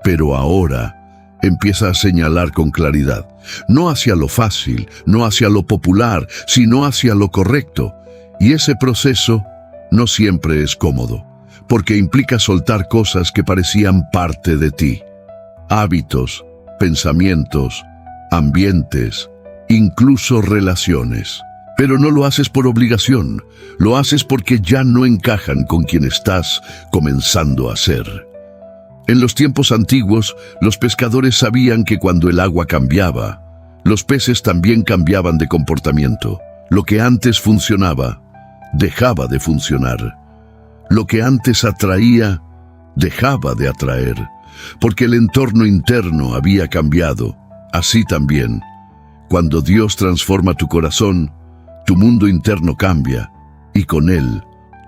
pero ahora empieza a señalar con claridad, no hacia lo fácil, no hacia lo popular, sino hacia lo correcto. Y ese proceso no siempre es cómodo, porque implica soltar cosas que parecían parte de ti. Hábitos, pensamientos, ambientes, incluso relaciones. Pero no lo haces por obligación, lo haces porque ya no encajan con quien estás comenzando a ser. En los tiempos antiguos, los pescadores sabían que cuando el agua cambiaba, los peces también cambiaban de comportamiento. Lo que antes funcionaba, dejaba de funcionar. Lo que antes atraía, dejaba de atraer, porque el entorno interno había cambiado. Así también, cuando Dios transforma tu corazón, tu mundo interno cambia, y con él,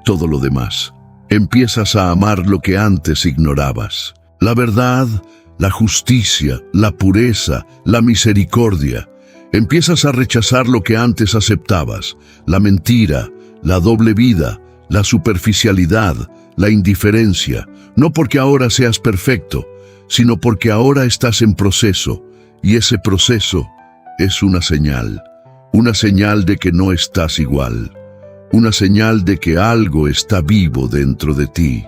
todo lo demás. Empiezas a amar lo que antes ignorabas. La verdad, la justicia, la pureza, la misericordia. Empiezas a rechazar lo que antes aceptabas, la mentira, la doble vida, la superficialidad, la indiferencia, no porque ahora seas perfecto, sino porque ahora estás en proceso, y ese proceso es una señal de que no estás igual, una señal de que algo está vivo dentro de ti,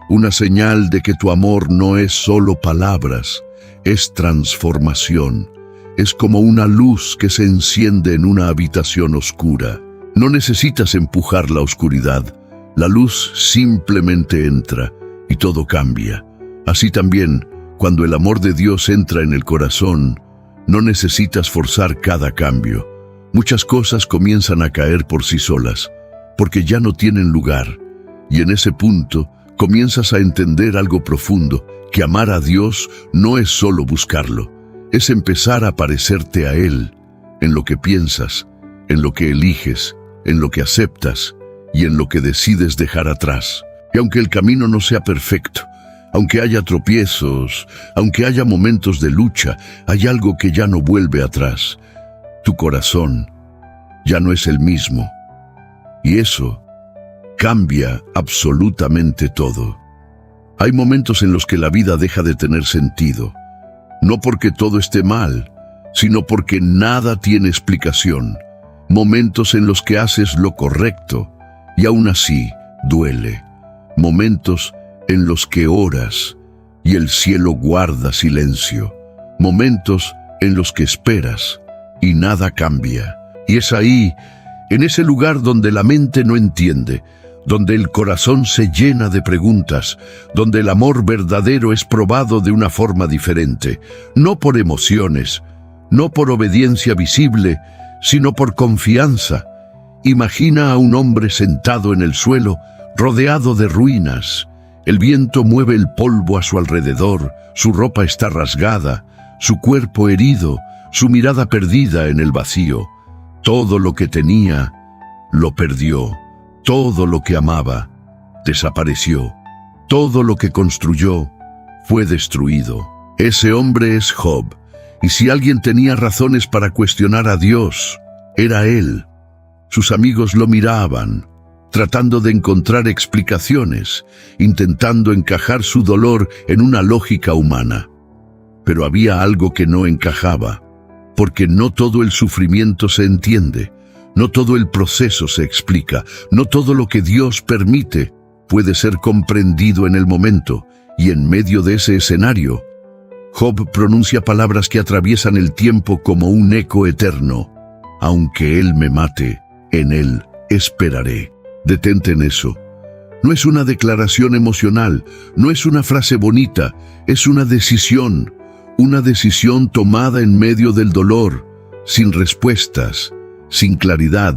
una señal de que tu amor no es solo palabras, es transformación, es como una luz que se enciende en una habitación oscura. No necesitas empujar la oscuridad, la luz simplemente entra y todo cambia. Así también, cuando el amor de Dios entra en el corazón, no necesitas forzar cada cambio. Muchas cosas comienzan a caer por sí solas, porque ya no tienen lugar. Y en ese punto, comienzas a entender algo profundo, que amar a Dios no es solo buscarlo, es empezar a parecerte a Él, en lo que piensas, en lo que eliges, en lo que aceptas y en lo que decides dejar atrás. Y aunque el camino no sea perfecto, aunque haya tropiezos, aunque haya momentos de lucha, hay algo que ya no vuelve atrás. Tu corazón ya no es el mismo. Y eso cambia absolutamente todo. Hay momentos en los que la vida deja de tener sentido, no porque todo esté mal, sino porque nada tiene explicación. Momentos en los que haces lo correcto y aún así duele. Momentos en los que oras y el cielo guarda silencio. Momentos en los que esperas y nada cambia. Y es ahí, en ese lugar donde la mente no entiende, donde el corazón se llena de preguntas, donde el amor verdadero es probado de una forma diferente, no por emociones, no por obediencia visible, sino por confianza. Imagina a un hombre sentado en el suelo, rodeado de ruinas. El viento mueve el polvo a su alrededor, su ropa está rasgada, su cuerpo herido, su mirada perdida en el vacío. Todo lo que tenía, lo perdió. Todo lo que amaba, desapareció. Todo lo que construyó, fue destruido. Ese hombre es Job. Y si alguien tenía razones para cuestionar a Dios, era él. Sus amigos lo miraban, tratando de encontrar explicaciones, intentando encajar su dolor en una lógica humana. Pero había algo que no encajaba. porque no todo el sufrimiento se entiende, no todo el proceso se explica, no todo lo que Dios permite puede ser comprendido en el momento, y en medio de ese escenario, Job pronuncia palabras que atraviesan el tiempo como un eco eterno. Aunque Él me mate, en Él esperaré. Detente en eso. No es una declaración emocional, no es una frase bonita, es una decisión tomada en medio del dolor, sin respuestas, sin claridad,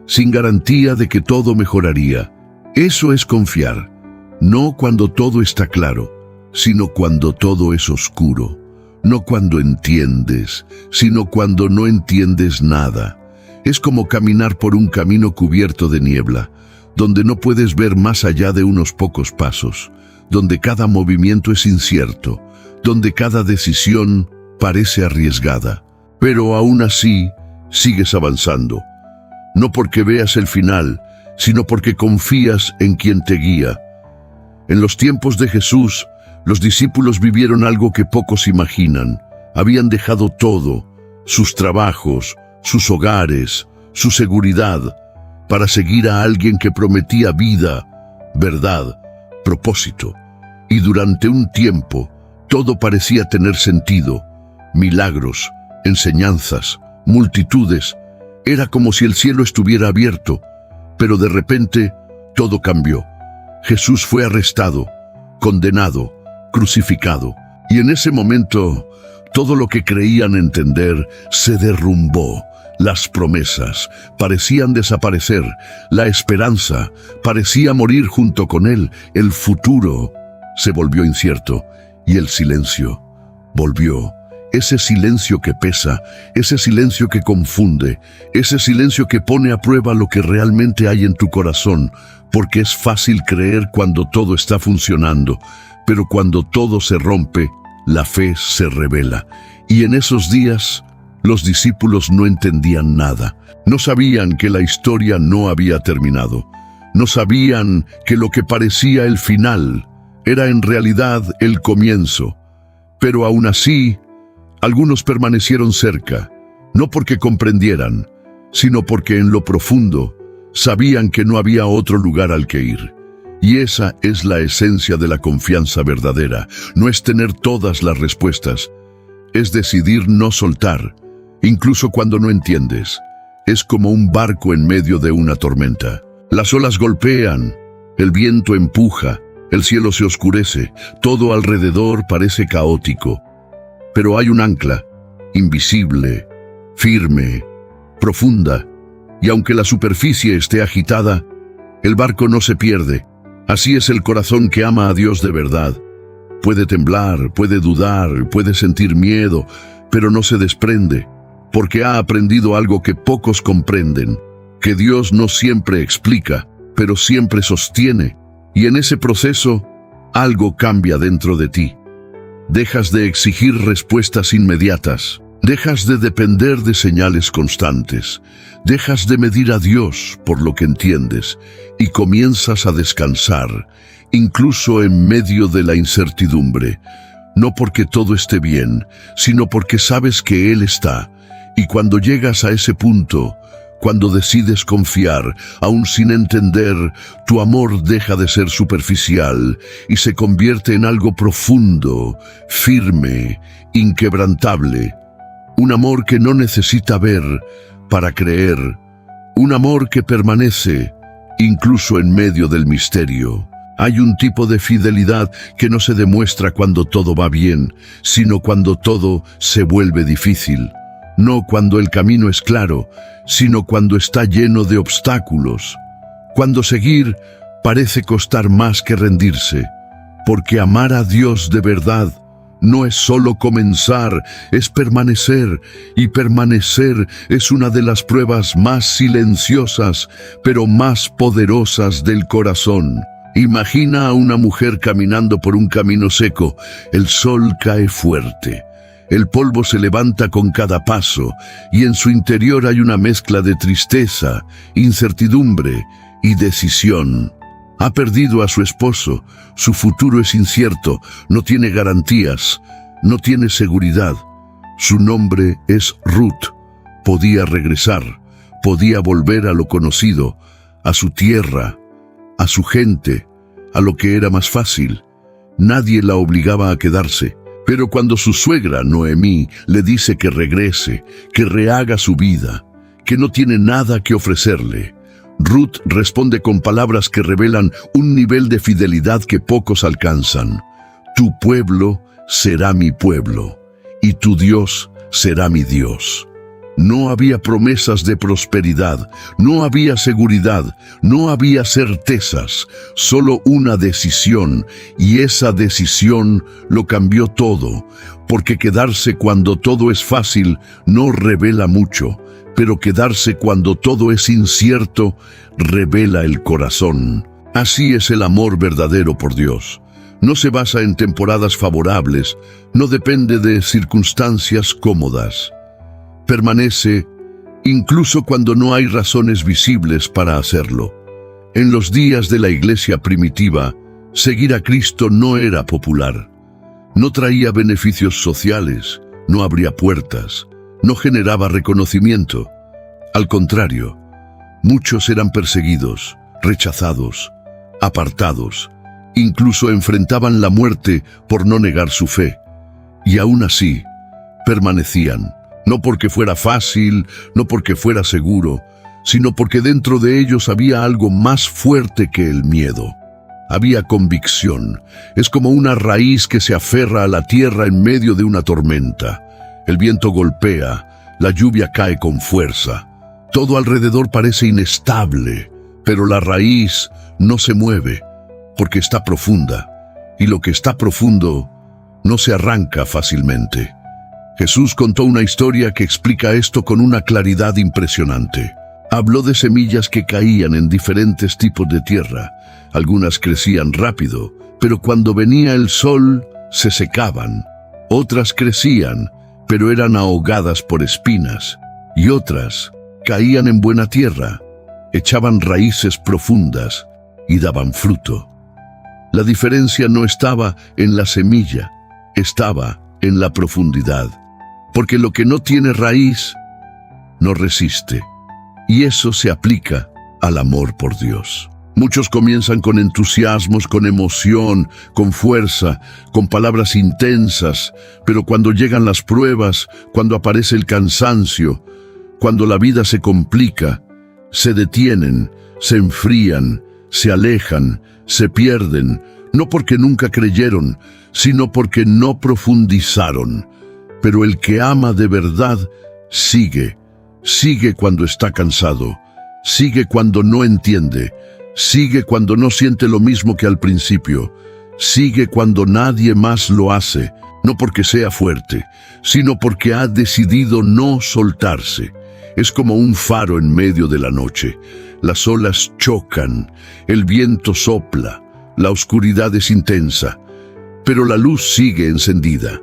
sin garantía de que todo mejoraría. Eso es confiar, no cuando todo está claro, sino cuando todo es oscuro, no cuando entiendes, sino cuando no entiendes nada. Es como caminar por un camino cubierto de niebla, donde no puedes ver más allá de unos pocos pasos, donde cada movimiento es incierto, donde cada decisión parece arriesgada, pero aún así sigues avanzando, no porque veas el final, sino porque confías en quien te guía. En los tiempos de Jesús, los discípulos vivieron algo que pocos imaginan. Habían dejado todo, sus trabajos, sus hogares, su seguridad, para seguir a alguien que prometía vida, verdad, propósito. Y durante un tiempo, todo parecía tener sentido. Milagros, enseñanzas, multitudes. Era como si el cielo estuviera abierto, pero de repente todo cambió. Jesús fue arrestado, condenado, crucificado, y en ese momento todo lo que creían entender se derrumbó. Las promesas parecían desaparecer, la esperanza parecía morir junto con él, el futuro se volvió incierto y el silencio volvió. Ese silencio que pesa, ese silencio que confunde, ese silencio que pone a prueba lo que realmente hay en tu corazón, porque es fácil creer cuando todo está funcionando, pero cuando todo se rompe, la fe se revela. Y en esos días, los discípulos no entendían nada. No sabían que la historia no había terminado. No sabían que lo que parecía el final era en realidad el comienzo. Pero aún así, algunos permanecieron cerca, no porque comprendieran, sino porque en lo profundo sabían que no había otro lugar al que ir. Y esa es la esencia de la confianza verdadera. No es tener todas las respuestas, es decidir no soltar, incluso cuando no entiendes. Es como un barco en medio de una tormenta. Las olas golpean, el viento empuja, el cielo se oscurece, todo alrededor parece caótico. Pero hay un ancla, invisible, firme, profunda, y aunque la superficie esté agitada, el barco no se pierde. Así es el corazón que ama a Dios de verdad. Puede temblar, puede dudar, puede sentir miedo, pero no se desprende, porque ha aprendido algo que pocos comprenden, que Dios no siempre explica, pero siempre sostiene, y en ese proceso, algo cambia dentro de ti. Dejas de exigir respuestas inmediatas, dejas de depender de señales constantes, dejas de medir a Dios por lo que entiendes y comienzas a descansar, incluso en medio de la incertidumbre, no porque todo esté bien, sino porque sabes que Él está. Y cuando llegas a ese punto, cuando decides confiar, aún sin entender, tu amor deja de ser superficial y se convierte en algo profundo, firme, inquebrantable. Un amor que no necesita ver para creer. Un amor que permanece, incluso en medio del misterio. Hay un tipo de fidelidad que no se demuestra cuando todo va bien, sino cuando todo se vuelve difícil. No cuando el camino es claro, sino cuando está lleno de obstáculos. Cuando seguir parece costar más que rendirse. Porque amar a Dios de verdad no es solo comenzar, es permanecer. Y permanecer es una de las pruebas más silenciosas, pero más poderosas del corazón. Imagina a una mujer caminando por un camino seco. El sol cae fuerte. El polvo se levanta con cada paso y en su interior hay una mezcla de tristeza, incertidumbre y decisión. Ha perdido a su esposo, su futuro es incierto, no tiene garantías, no tiene seguridad. Su nombre es Ruth. Podía regresar, podía volver a lo conocido, a su tierra, a su gente, a lo que era más fácil. Nadie la obligaba a quedarse. Pero cuando su suegra, Noemí, le dice que regrese, que rehaga su vida, que no tiene nada que ofrecerle, Ruth responde con palabras que revelan un nivel de fidelidad que pocos alcanzan. Tu pueblo será mi pueblo, y tu Dios será mi Dios. No había promesas de prosperidad, no había seguridad, no había certezas, solo una decisión, y esa decisión lo cambió todo, porque quedarse cuando todo es fácil no revela mucho, pero quedarse cuando todo es incierto revela el corazón. Así es el amor verdadero por Dios. No se basa en temporadas favorables, no depende de circunstancias cómodas. Permanece incluso cuando no hay razones visibles para hacerlo. En los días de la iglesia primitiva, seguir a Cristo no era popular. No traía beneficios sociales, no abría puertas, no generaba reconocimiento. Al contrario, muchos eran perseguidos, rechazados, apartados, incluso enfrentaban la muerte por no negar su fe. Y aún así, permanecían. No porque fuera fácil, no porque fuera seguro, sino porque dentro de ellos había algo más fuerte que el miedo. Había convicción. Es como una raíz que se aferra a la tierra en medio de una tormenta. El viento golpea, la lluvia cae con fuerza. Todo alrededor parece inestable, pero la raíz no se mueve porque está profunda, y lo que está profundo no se arranca fácilmente. Jesús contó una historia que explica esto con una claridad impresionante. Habló de semillas que caían en diferentes tipos de tierra. Algunas crecían rápido, pero cuando venía el sol se secaban. Otras crecían, pero eran ahogadas por espinas. Y otras caían en buena tierra, echaban raíces profundas y daban fruto. La diferencia no estaba en la semilla, estaba en la profundidad. Porque lo que no tiene raíz, no resiste. Y eso se aplica al amor por Dios. Muchos comienzan con entusiasmos, con emoción, con fuerza, con palabras intensas, pero cuando llegan las pruebas, cuando aparece el cansancio, cuando la vida se complica, se detienen, se enfrían, se alejan, se pierden, no porque nunca creyeron, sino porque no profundizaron. Pero el que ama de verdad sigue cuando está cansado, sigue cuando no entiende, sigue cuando no siente lo mismo que al principio, sigue cuando nadie más lo hace, no porque sea fuerte, sino porque ha decidido no soltarse. Es como un faro en medio de la noche. Las olas chocan, el viento sopla, la oscuridad es intensa, pero la luz sigue encendida.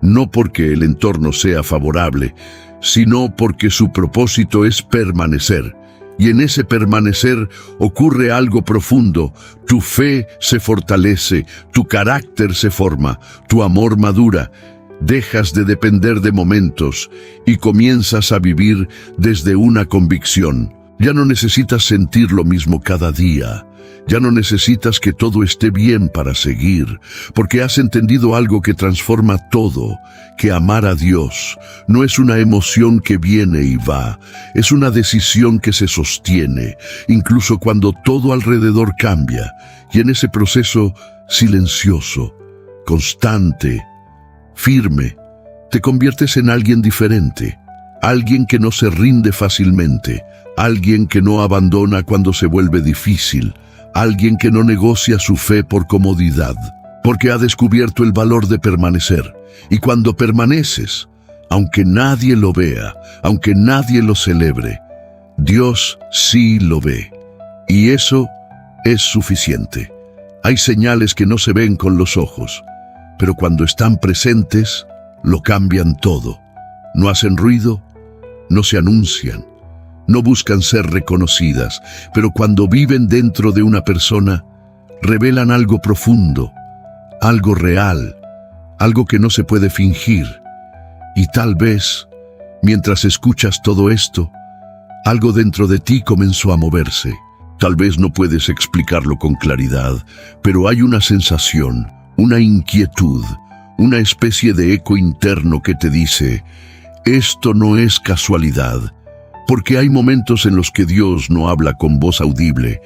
No porque el entorno sea favorable, sino porque su propósito es permanecer. Y en ese permanecer ocurre algo profundo. Tu fe se fortalece, tu carácter se forma, tu amor madura. Dejas de depender de momentos y comienzas a vivir desde una convicción. Ya no necesitas sentir lo mismo cada día. Ya no necesitas que todo esté bien para seguir, porque has entendido algo que transforma todo, que amar a Dios no es una emoción que viene y va, es una decisión que se sostiene, incluso cuando todo alrededor cambia, y en ese proceso silencioso, constante, firme, te conviertes en alguien diferente, alguien que no se rinde fácilmente, alguien que no abandona cuando se vuelve difícil, alguien que no negocia su fe por comodidad, porque ha descubierto el valor de permanecer. Y cuando permaneces, aunque nadie lo vea, aunque nadie lo celebre, Dios sí lo ve. Y eso es suficiente. Hay señales que no se ven con los ojos, pero cuando están presentes, lo cambian todo. No hacen ruido, no se anuncian, no buscan ser reconocidas, pero cuando viven dentro de una persona, revelan algo profundo, algo real, algo que no se puede fingir. Y tal vez, mientras escuchas todo esto, algo dentro de ti comenzó a moverse. Tal vez no puedes explicarlo con claridad, pero hay una sensación, una inquietud, una especie de eco interno que te dice, esto no es casualidad, porque hay momentos en los que Dios no habla con voz audible,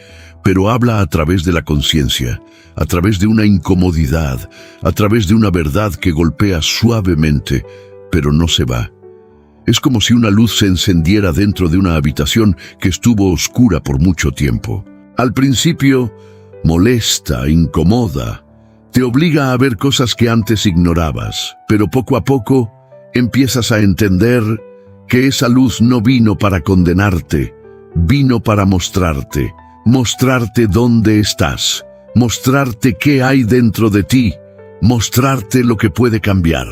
pero habla a través de la conciencia, a través de una incomodidad, a través de una verdad que golpea suavemente, pero no se va. Es como si una luz se encendiera dentro de una habitación que estuvo oscura por mucho tiempo. Al principio, molesta, incomoda, te obliga a ver cosas que antes ignorabas, pero poco a poco empiezas a entender que esa luz no vino para condenarte, vino para mostrarte dónde estás, mostrarte qué hay dentro de ti, mostrarte lo que puede cambiar.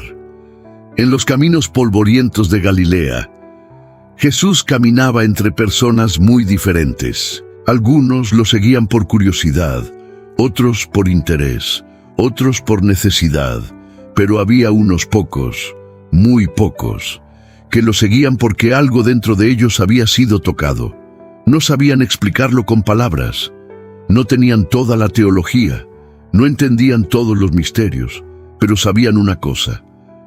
En los caminos polvorientos de Galilea, Jesús caminaba entre personas muy diferentes. Algunos lo seguían por curiosidad, otros por interés, otros por necesidad, pero había unos pocos, muy pocos, que lo seguían porque algo dentro de ellos había sido tocado. No sabían explicarlo con palabras, no tenían toda la teología, no entendían todos los misterios, pero sabían una cosa: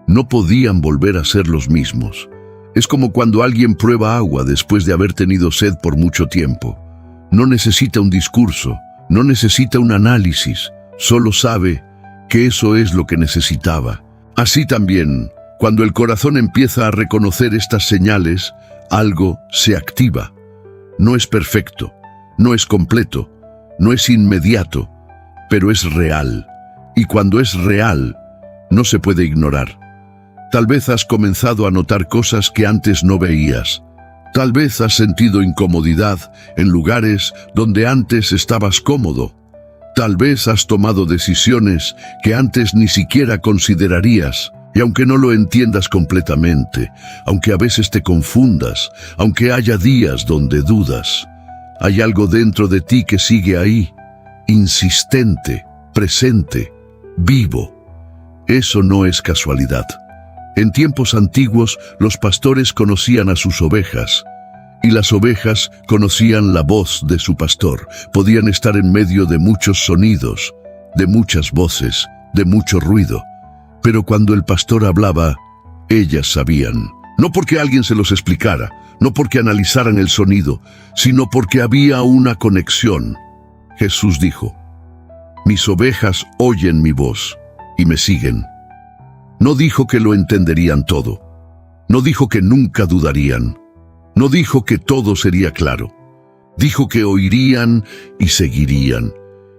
no podían volver a ser los mismos. Es como cuando alguien prueba agua después de haber tenido sed por mucho tiempo. No necesita un discurso, no necesita un análisis, solo sabe que eso es lo que necesitaba. Así también, cuando el corazón empieza a reconocer estas señales, algo se activa. No es perfecto, no es completo, no es inmediato, pero es real. Y cuando es real, no se puede ignorar. Tal vez has comenzado a notar cosas que antes no veías. Tal vez has sentido incomodidad en lugares donde antes estabas cómodo. Tal vez has tomado decisiones que antes ni siquiera considerarías. Y aunque no lo entiendas completamente, aunque a veces te confundas, aunque haya días donde dudas, hay algo dentro de ti que sigue ahí, insistente, presente, vivo. Eso no es casualidad. En tiempos antiguos, los pastores conocían a sus ovejas, y las ovejas conocían la voz de su pastor. Podían estar en medio de muchos sonidos, de muchas voces, de mucho ruido. Pero cuando el pastor hablaba, ellas sabían. No porque alguien se los explicara, no porque analizaran el sonido, sino porque había una conexión. Jesús dijo: mis ovejas oyen mi voz y me siguen. No dijo que lo entenderían todo. No dijo que nunca dudarían. No dijo que todo sería claro. Dijo que oirían y seguirían.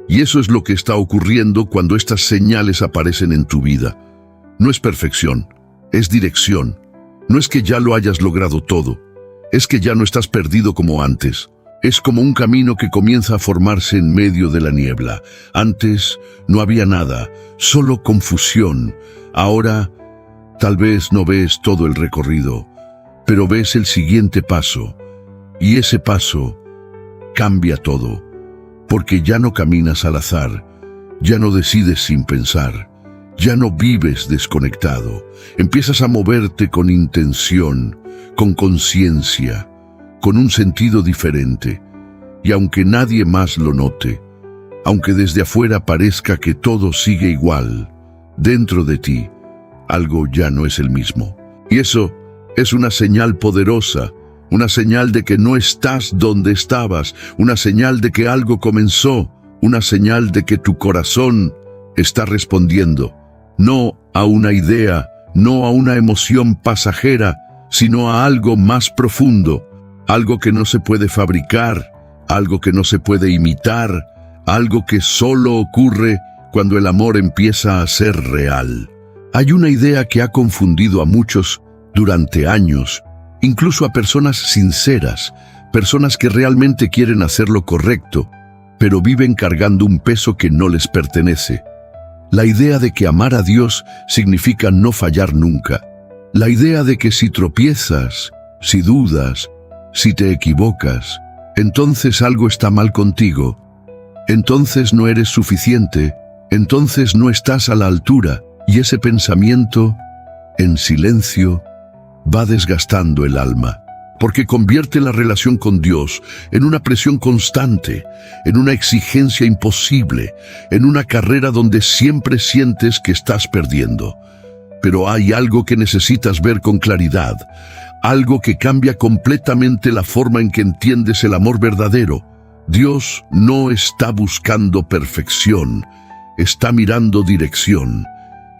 Y eso es lo que está ocurriendo cuando estas señales aparecen en tu vida. No es perfección, es dirección. No es que ya lo hayas logrado todo. Es que ya no estás perdido como antes. Es como un camino que comienza a formarse en medio de la niebla. Antes no había nada, solo confusión. Ahora, tal vez no ves todo el recorrido, pero ves el siguiente paso. Y ese paso cambia todo, porque ya no caminas al azar, ya no decides sin pensar, ya no vives desconectado. Empiezas a moverte con intención, con conciencia, con un sentido diferente. Y aunque nadie más lo note, aunque desde afuera parezca que todo sigue igual, dentro de ti, algo ya no es el mismo. Y eso es una señal poderosa, una señal de que no estás donde estabas, una señal de que algo comenzó, una señal de que tu corazón está respondiendo, no a una idea, no a una emoción pasajera, sino a algo más profundo, algo que no se puede fabricar, algo que no se puede imitar, algo que solo ocurre cuando el amor empieza a ser real. Hay una idea que ha confundido a muchos durante años, incluso a personas sinceras, personas que realmente quieren hacer lo correcto, pero viven cargando un peso que no les pertenece. La idea de que amar a Dios significa no fallar nunca. La idea de que si tropiezas, si dudas, si te equivocas, entonces algo está mal contigo. Entonces no eres suficiente, entonces no estás a la altura. Y ese pensamiento en silencio, va desgastando el alma, porque convierte la relación con Dios en una presión constante, en una exigencia imposible, en una carrera donde siempre sientes que estás perdiendo. Pero hay algo que necesitas ver con claridad, algo que cambia completamente la forma en que entiendes el amor verdadero. Dios no está buscando perfección, está mirando dirección.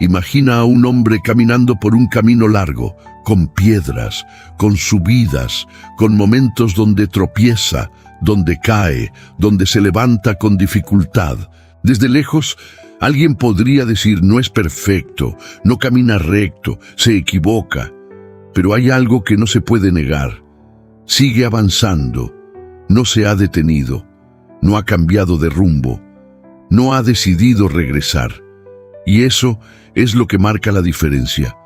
Imagina a un hombre caminando por un camino largo, con piedras, con subidas, con momentos donde tropieza, donde cae, donde se levanta con dificultad. Desde lejos, alguien podría decir: no es perfecto, no camina recto, se equivoca. Pero hay algo que no se puede negar. Sigue avanzando, no se ha detenido, no ha cambiado de rumbo, no ha decidido regresar. Y eso es lo que marca la diferencia.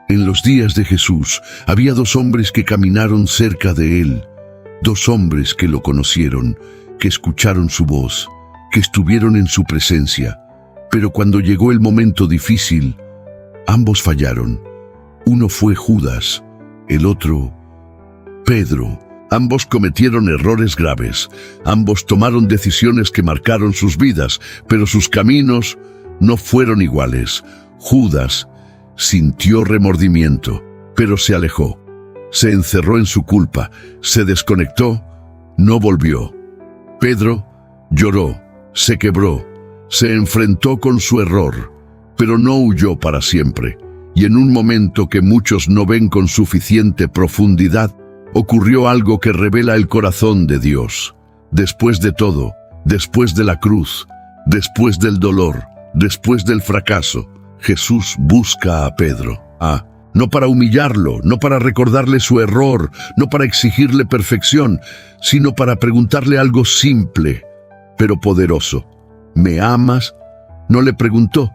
En los días de Jesús había dos hombres que caminaron cerca de él, dos hombres que lo conocieron, que escucharon su voz, que estuvieron en su presencia. Pero cuando llegó el momento difícil, ambos fallaron. Uno fue Judas, el otro, Pedro. Ambos cometieron errores graves, ambos tomaron decisiones que marcaron sus vidas, pero sus caminos no fueron iguales. Judas sintió remordimiento, pero se alejó. Se encerró en su culpa, se desconectó, no volvió. Pedro lloró, se quebró, se enfrentó con su error, pero no huyó para siempre. Y en un momento que muchos no ven con suficiente profundidad, ocurrió algo que revela el corazón de Dios. Después de todo, después de la cruz, después del dolor, después del fracaso, Jesús busca a Pedro. No para humillarlo, no para recordarle su error, no para exigirle perfección, sino para preguntarle algo simple, pero poderoso. ¿Me amas? No le preguntó: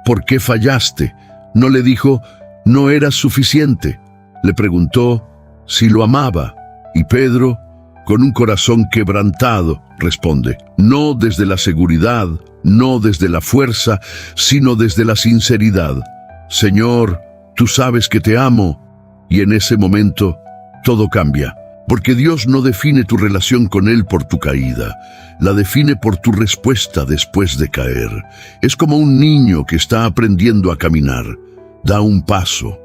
¿por qué fallaste? No le dijo: no eras suficiente. Le preguntó si lo amaba. Y Pedro, con un corazón quebrantado, responde: no desde la seguridad, no desde la fuerza, sino desde la sinceridad. Señor, tú sabes que te amo. Y en ese momento, todo cambia. Porque Dios no define tu relación con Él por tu caída, la define por tu respuesta después de caer. Es como un niño que está aprendiendo a caminar. Da un paso,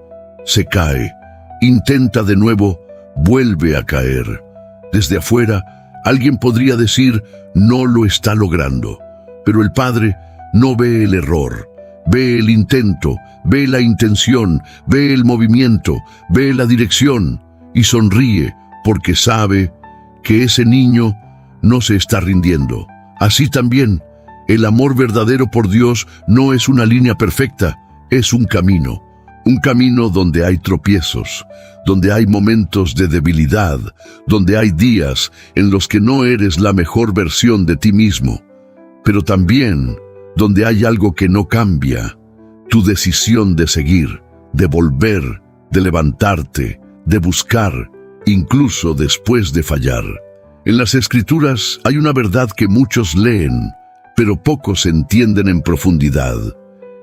se cae, intenta de nuevo, vuelve a caer. Desde afuera, alguien podría decir: no lo está logrando. Pero el Padre no ve el error, ve el intento, ve la intención, ve el movimiento, ve la dirección y sonríe porque sabe que ese niño no se está rindiendo. Así también, el amor verdadero por Dios no es una línea perfecta, es un camino donde hay tropiezos, donde hay momentos de debilidad, donde hay días en los que no eres la mejor versión de ti mismo, pero también donde hay algo que no cambia: tu decisión de seguir, de volver, de levantarte, de buscar, incluso después de fallar. En las Escrituras hay una verdad que muchos leen, pero pocos entienden en profundidad.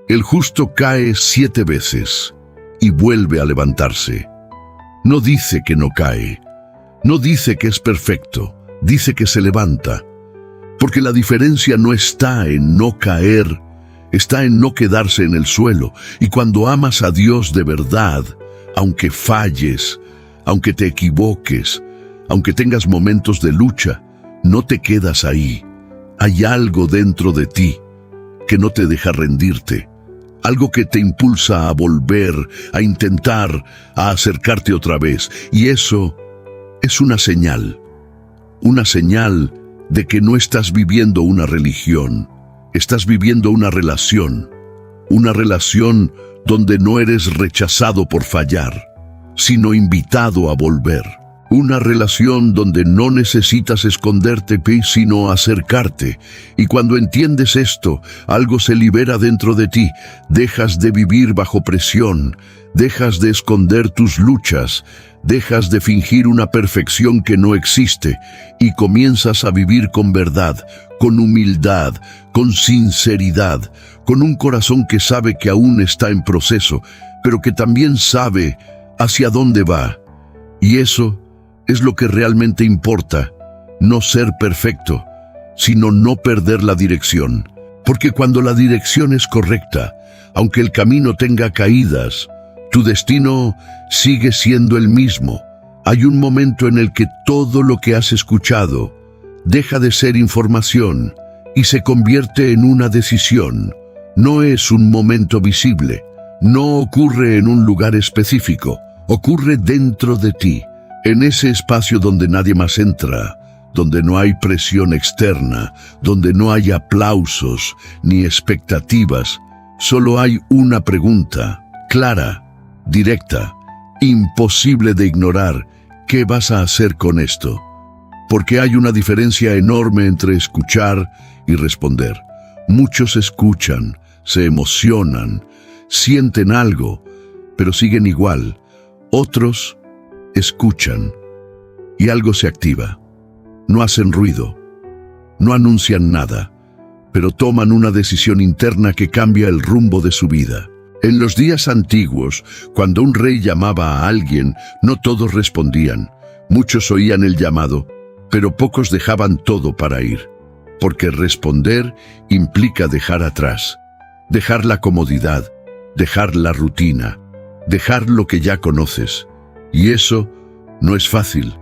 El justo cae 7 veces y vuelve a levantarse. No dice que no cae, no dice que es perfecto, dice que se levanta. Porque la diferencia no está en no caer, está en no quedarse en el suelo. Y cuando amas a Dios de verdad, aunque falles, aunque te equivoques, aunque tengas momentos de lucha, no te quedas ahí. Hay algo dentro de ti que no te deja rendirte, algo que te impulsa a volver, a intentar, a acercarte otra vez. Y eso es una señal de que no estás viviendo una religión, estás viviendo una relación donde no eres rechazado por fallar, sino invitado a volver. Una relación donde no necesitas esconderte, sino acercarte. Y cuando entiendes esto, algo se libera dentro de ti. Dejas de vivir bajo presión, dejas de esconder tus luchas, dejas de fingir una perfección que no existe y comienzas a vivir con verdad, con humildad, con sinceridad, con un corazón que sabe que aún está en proceso, pero que también sabe hacia dónde va. Y eso es lo que realmente importa, no ser perfecto, sino no perder la dirección. Porque cuando la dirección es correcta, aunque el camino tenga caídas, tu destino sigue siendo el mismo. Hay un momento en el que todo lo que has escuchado deja de ser información y se convierte en una decisión. No es un momento visible, no ocurre en un lugar específico, ocurre dentro de ti, en ese espacio donde nadie más entra, donde no hay presión externa, donde no hay aplausos ni expectativas. Solo hay una pregunta, clara, directa, imposible de ignorar. ¿Qué vas a hacer con esto? Porque hay una diferencia enorme entre escuchar y responder. Muchos escuchan, se emocionan, sienten algo, pero siguen igual. Otros escuchan y algo se activa. No hacen ruido, no anuncian nada, pero toman una decisión interna que cambia el rumbo de su vida. En los días antiguos, cuando un rey llamaba a alguien, no todos respondían. Muchos oían el llamado, pero pocos dejaban todo para ir. Porque responder implica dejar atrás, dejar la comodidad, dejar la rutina, dejar lo que ya conoces. Y eso no es fácil.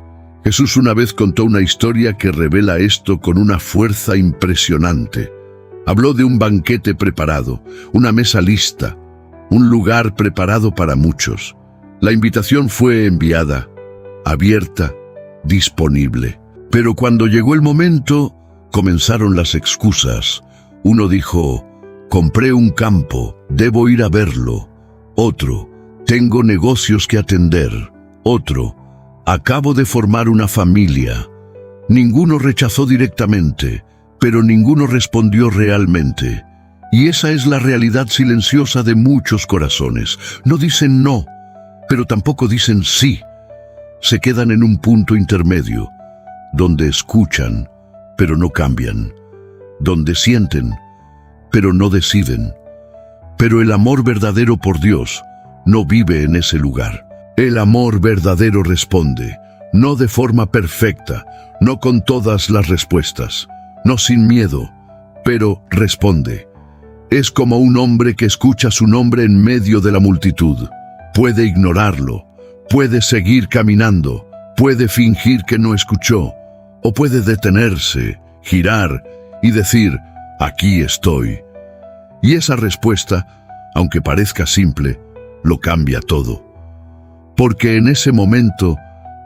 Jesús una vez contó una historia que revela esto con una fuerza impresionante. Habló de un banquete preparado, una mesa lista, un lugar preparado para muchos. La invitación fue enviada, abierta, disponible. Pero cuando llegó el momento, comenzaron las excusas. Uno dijo, compré un campo, debo ir a verlo. Otro, tengo negocios que atender. Otro, acabo de formar una familia. Ninguno rechazó directamente, pero ninguno respondió realmente. Y esa es la realidad silenciosa de muchos corazones. No dicen no, pero tampoco dicen sí. Se quedan en un punto intermedio, donde escuchan, pero no cambian, donde sienten, pero no deciden. Pero el amor verdadero por Dios no vive en ese lugar. El amor verdadero responde, no de forma perfecta, no con todas las respuestas, no sin miedo, pero responde. Es como un hombre que escucha su nombre en medio de la multitud. Puede ignorarlo, puede seguir caminando, puede fingir que no escuchó, o puede detenerse, girar y decir, aquí estoy. Y esa respuesta, aunque parezca simple, lo cambia todo. Porque en ese momento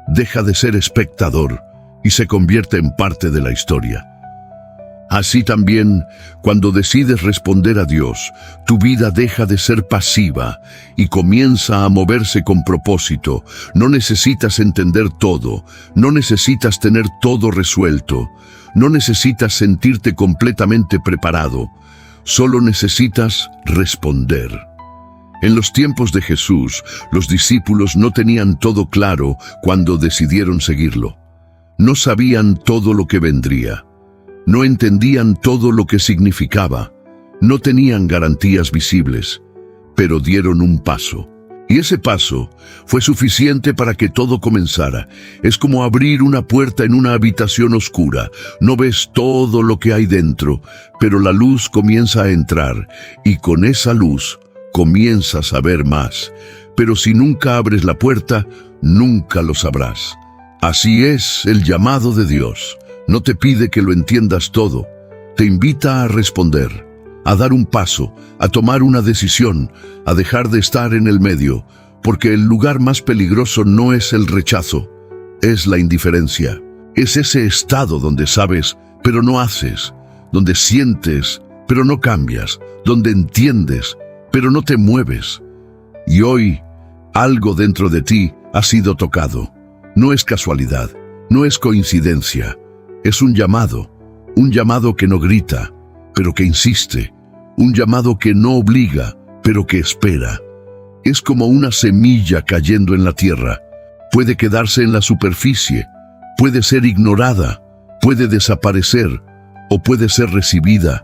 deja de ser espectador y se convierte en parte de la historia. Así también, cuando decides responder a Dios, tu vida deja de ser pasiva y comienza a moverse con propósito. No necesitas entender todo, no necesitas tener todo resuelto, no necesitas sentirte completamente preparado, solo necesitas responder. En los tiempos de Jesús, los discípulos no tenían todo claro cuando decidieron seguirlo. No sabían todo lo que vendría. No entendían todo lo que significaba, no tenían garantías visibles, pero dieron un paso. Y ese paso fue suficiente para que todo comenzara. Es como abrir una puerta en una habitación oscura. No ves todo lo que hay dentro, pero la luz comienza a entrar, y con esa luz comienzas a ver más. Pero si nunca abres la puerta, nunca lo sabrás. Así es el llamado de Dios. No te pide que lo entiendas todo, te invita a responder, a dar un paso, a tomar una decisión, a dejar de estar en el medio, porque el lugar más peligroso no es el rechazo, es la indiferencia. Es ese estado donde sabes, pero no haces, donde sientes, pero no cambias, donde entiendes, pero no te mueves. Y hoy, algo dentro de ti ha sido tocado. No es casualidad, no es coincidencia. Es un llamado que no grita, pero que insiste, un llamado que no obliga, pero que espera. Es como una semilla cayendo en la tierra. Puede quedarse en la superficie, puede ser ignorada, puede desaparecer, o puede ser recibida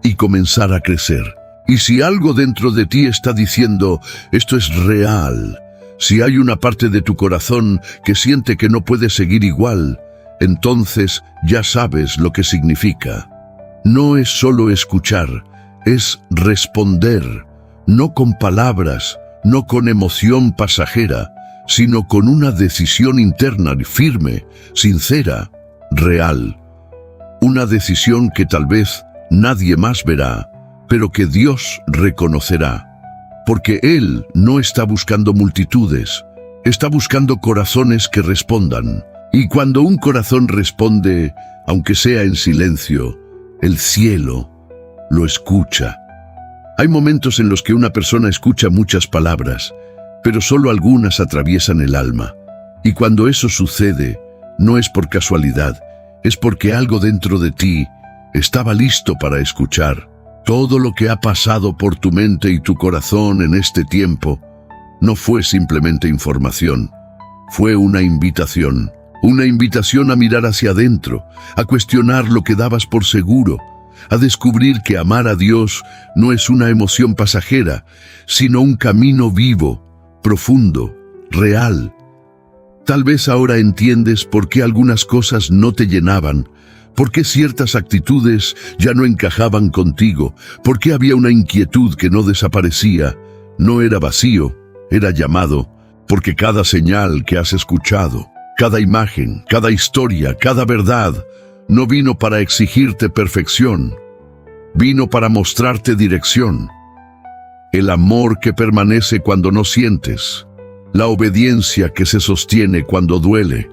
y comenzar a crecer. Y si algo dentro de ti está diciendo, esto es real, si hay una parte de tu corazón que siente que no puede seguir igual, entonces ya sabes lo que significa. No es solo escuchar, es responder, no con palabras, no con emoción pasajera, sino con una decisión interna firme, sincera, real. Una decisión que tal vez nadie más verá, pero que Dios reconocerá. Porque Él no está buscando multitudes, está buscando corazones que respondan. Y cuando un corazón responde, aunque sea en silencio, el cielo lo escucha. Hay momentos en los que una persona escucha muchas palabras, pero solo algunas atraviesan el alma. Y cuando eso sucede, no es por casualidad, es porque algo dentro de ti estaba listo para escuchar. Todo lo que ha pasado por tu mente y tu corazón en este tiempo no fue simplemente información, fue una invitación a mirar hacia adentro, a cuestionar lo que dabas por seguro, a descubrir que amar a Dios no es una emoción pasajera, sino un camino vivo, profundo, real. Tal vez ahora entiendes por qué algunas cosas no te llenaban, por qué ciertas actitudes ya no encajaban contigo, por qué había una inquietud que no desaparecía. No era vacío, era llamado, porque cada señal que has escuchado, cada imagen, cada historia, cada verdad, no vino para exigirte perfección, vino para mostrarte dirección. El amor que permanece cuando no sientes, la obediencia que se sostiene cuando duele,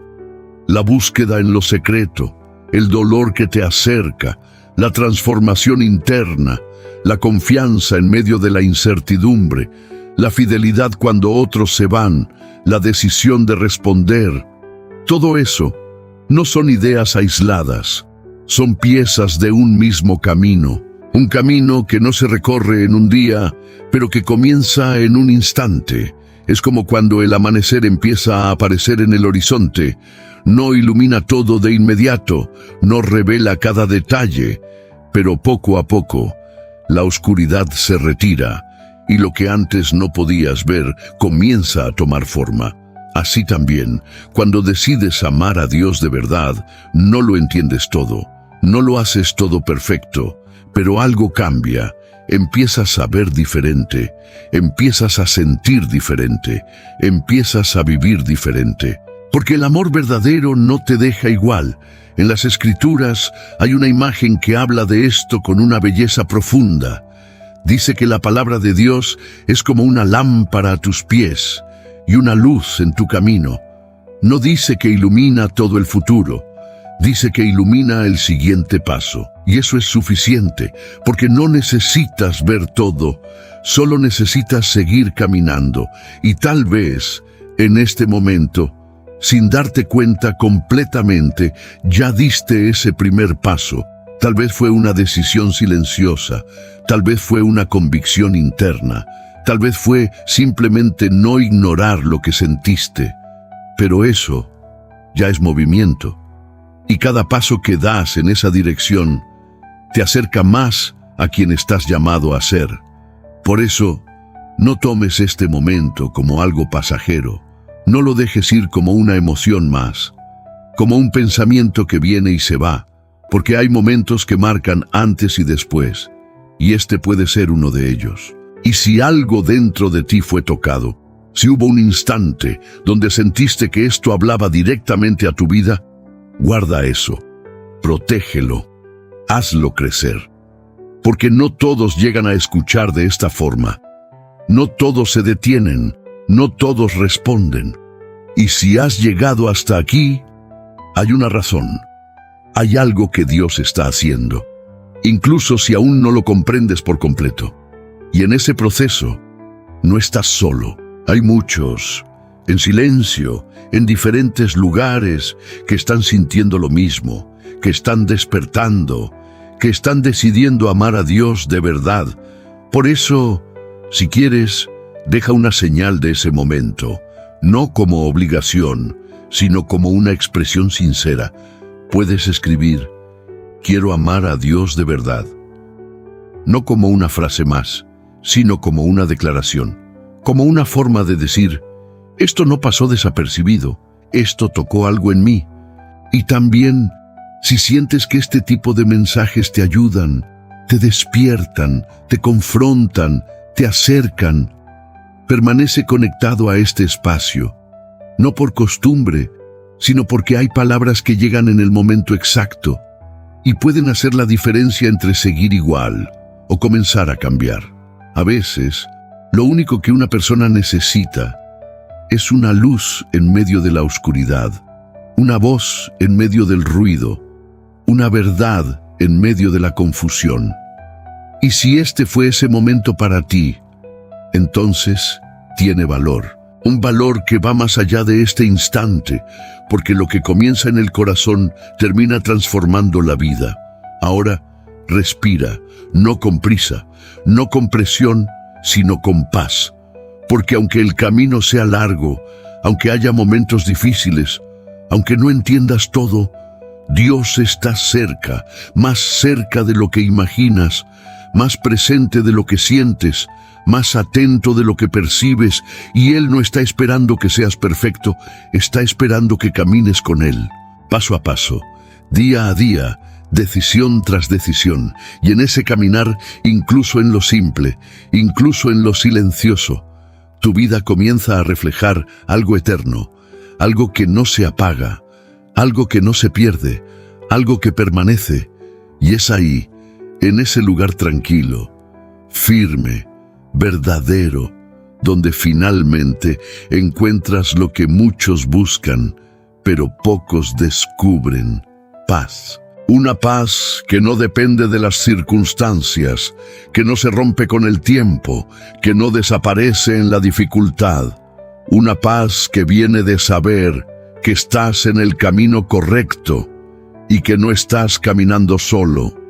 la búsqueda en lo secreto, el dolor que te acerca, la transformación interna, la confianza en medio de la incertidumbre, la fidelidad cuando otros se van, la decisión de responder. Todo eso no son ideas aisladas, son piezas de un mismo camino. Un camino que no se recorre en un día, pero que comienza en un instante. Es como cuando el amanecer empieza a aparecer en el horizonte. No ilumina todo de inmediato, no revela cada detalle, pero poco a poco la oscuridad se retira y lo que antes no podías ver comienza a tomar forma. Así también, cuando decides amar a Dios de verdad, no lo entiendes todo, no lo haces todo perfecto, pero algo cambia. Empiezas a ver diferente, empiezas a sentir diferente, empiezas a vivir diferente. Porque el amor verdadero no te deja igual. En las Escrituras hay una imagen que habla de esto con una belleza profunda. Dice que la palabra de Dios es como una lámpara a tus pies y una luz en tu camino. No dice que ilumina todo el futuro, dice que ilumina el siguiente paso. Y eso es suficiente, porque no necesitas ver todo, solo necesitas seguir caminando. Y tal vez, en este momento, sin darte cuenta completamente, ya diste ese primer paso. Tal vez fue una decisión silenciosa, tal vez fue una convicción interna, tal vez fue simplemente no ignorar lo que sentiste. Pero eso ya es movimiento. Y cada paso que das en esa dirección te acerca más a quien estás llamado a ser. Por eso, no tomes este momento como algo pasajero. No lo dejes ir como una emoción más, como un pensamiento que viene y se va, porque hay momentos que marcan antes y después, y este puede ser uno de ellos. Y si algo dentro de ti fue tocado, si hubo un instante donde sentiste que esto hablaba directamente a tu vida, guarda eso, protégelo, hazlo crecer. Porque no todos llegan a escuchar de esta forma, no todos se detienen, no todos responden. Y si has llegado hasta aquí, hay una razón. Hay algo que Dios está haciendo, incluso si aún no lo comprendes por completo. Y en ese proceso, no estás solo. Hay muchos, en silencio, en diferentes lugares, que están sintiendo lo mismo, que están despertando, que están decidiendo amar a Dios de verdad. Por eso, si quieres, deja una señal de ese momento, no como obligación, sino como una expresión sincera. Puedes escribir: quiero amar a Dios de verdad. no como una frase más, sino como una declaración, como una forma de decir, esto no pasó desapercibido, esto tocó algo en mí. Y también, si sientes que este tipo de mensajes te ayudan, te despiertan, te confrontan, te acercan, permanece conectado a este espacio, no por costumbre, sino porque hay palabras que llegan en el momento exacto y pueden hacer la diferencia entre seguir igual o comenzar a cambiar. A veces, lo único que una persona necesita es una luz en medio de la oscuridad, una voz en medio del ruido, una verdad en medio de la confusión. Y si este fue ese momento para ti, entonces tiene valor. Un valor que va más allá de este instante, porque lo que comienza en el corazón termina transformando la vida. Ahora, respira, no con prisa, no con presión, sino con paz. Porque aunque el camino sea largo, aunque haya momentos difíciles, aunque no entiendas todo, Dios está cerca, más cerca de lo que imaginas, más presente de lo que sientes, más atento de lo que percibes, y Él no está esperando que seas perfecto, está esperando que camines con Él, paso a paso, día a día, decisión tras decisión, y en ese caminar, incluso en lo simple, incluso en lo silencioso, tu vida comienza a reflejar algo eterno, algo que no se apaga, algo que no se pierde, algo que permanece, y es ahí, en ese lugar tranquilo, firme, verdadero, donde finalmente encuentras lo que muchos buscan, pero pocos descubren: paz. Una paz que no depende de las circunstancias, que no se rompe con el tiempo, que no desaparece en la dificultad. Una paz que viene de saber que estás en el camino correcto y que no estás caminando solo.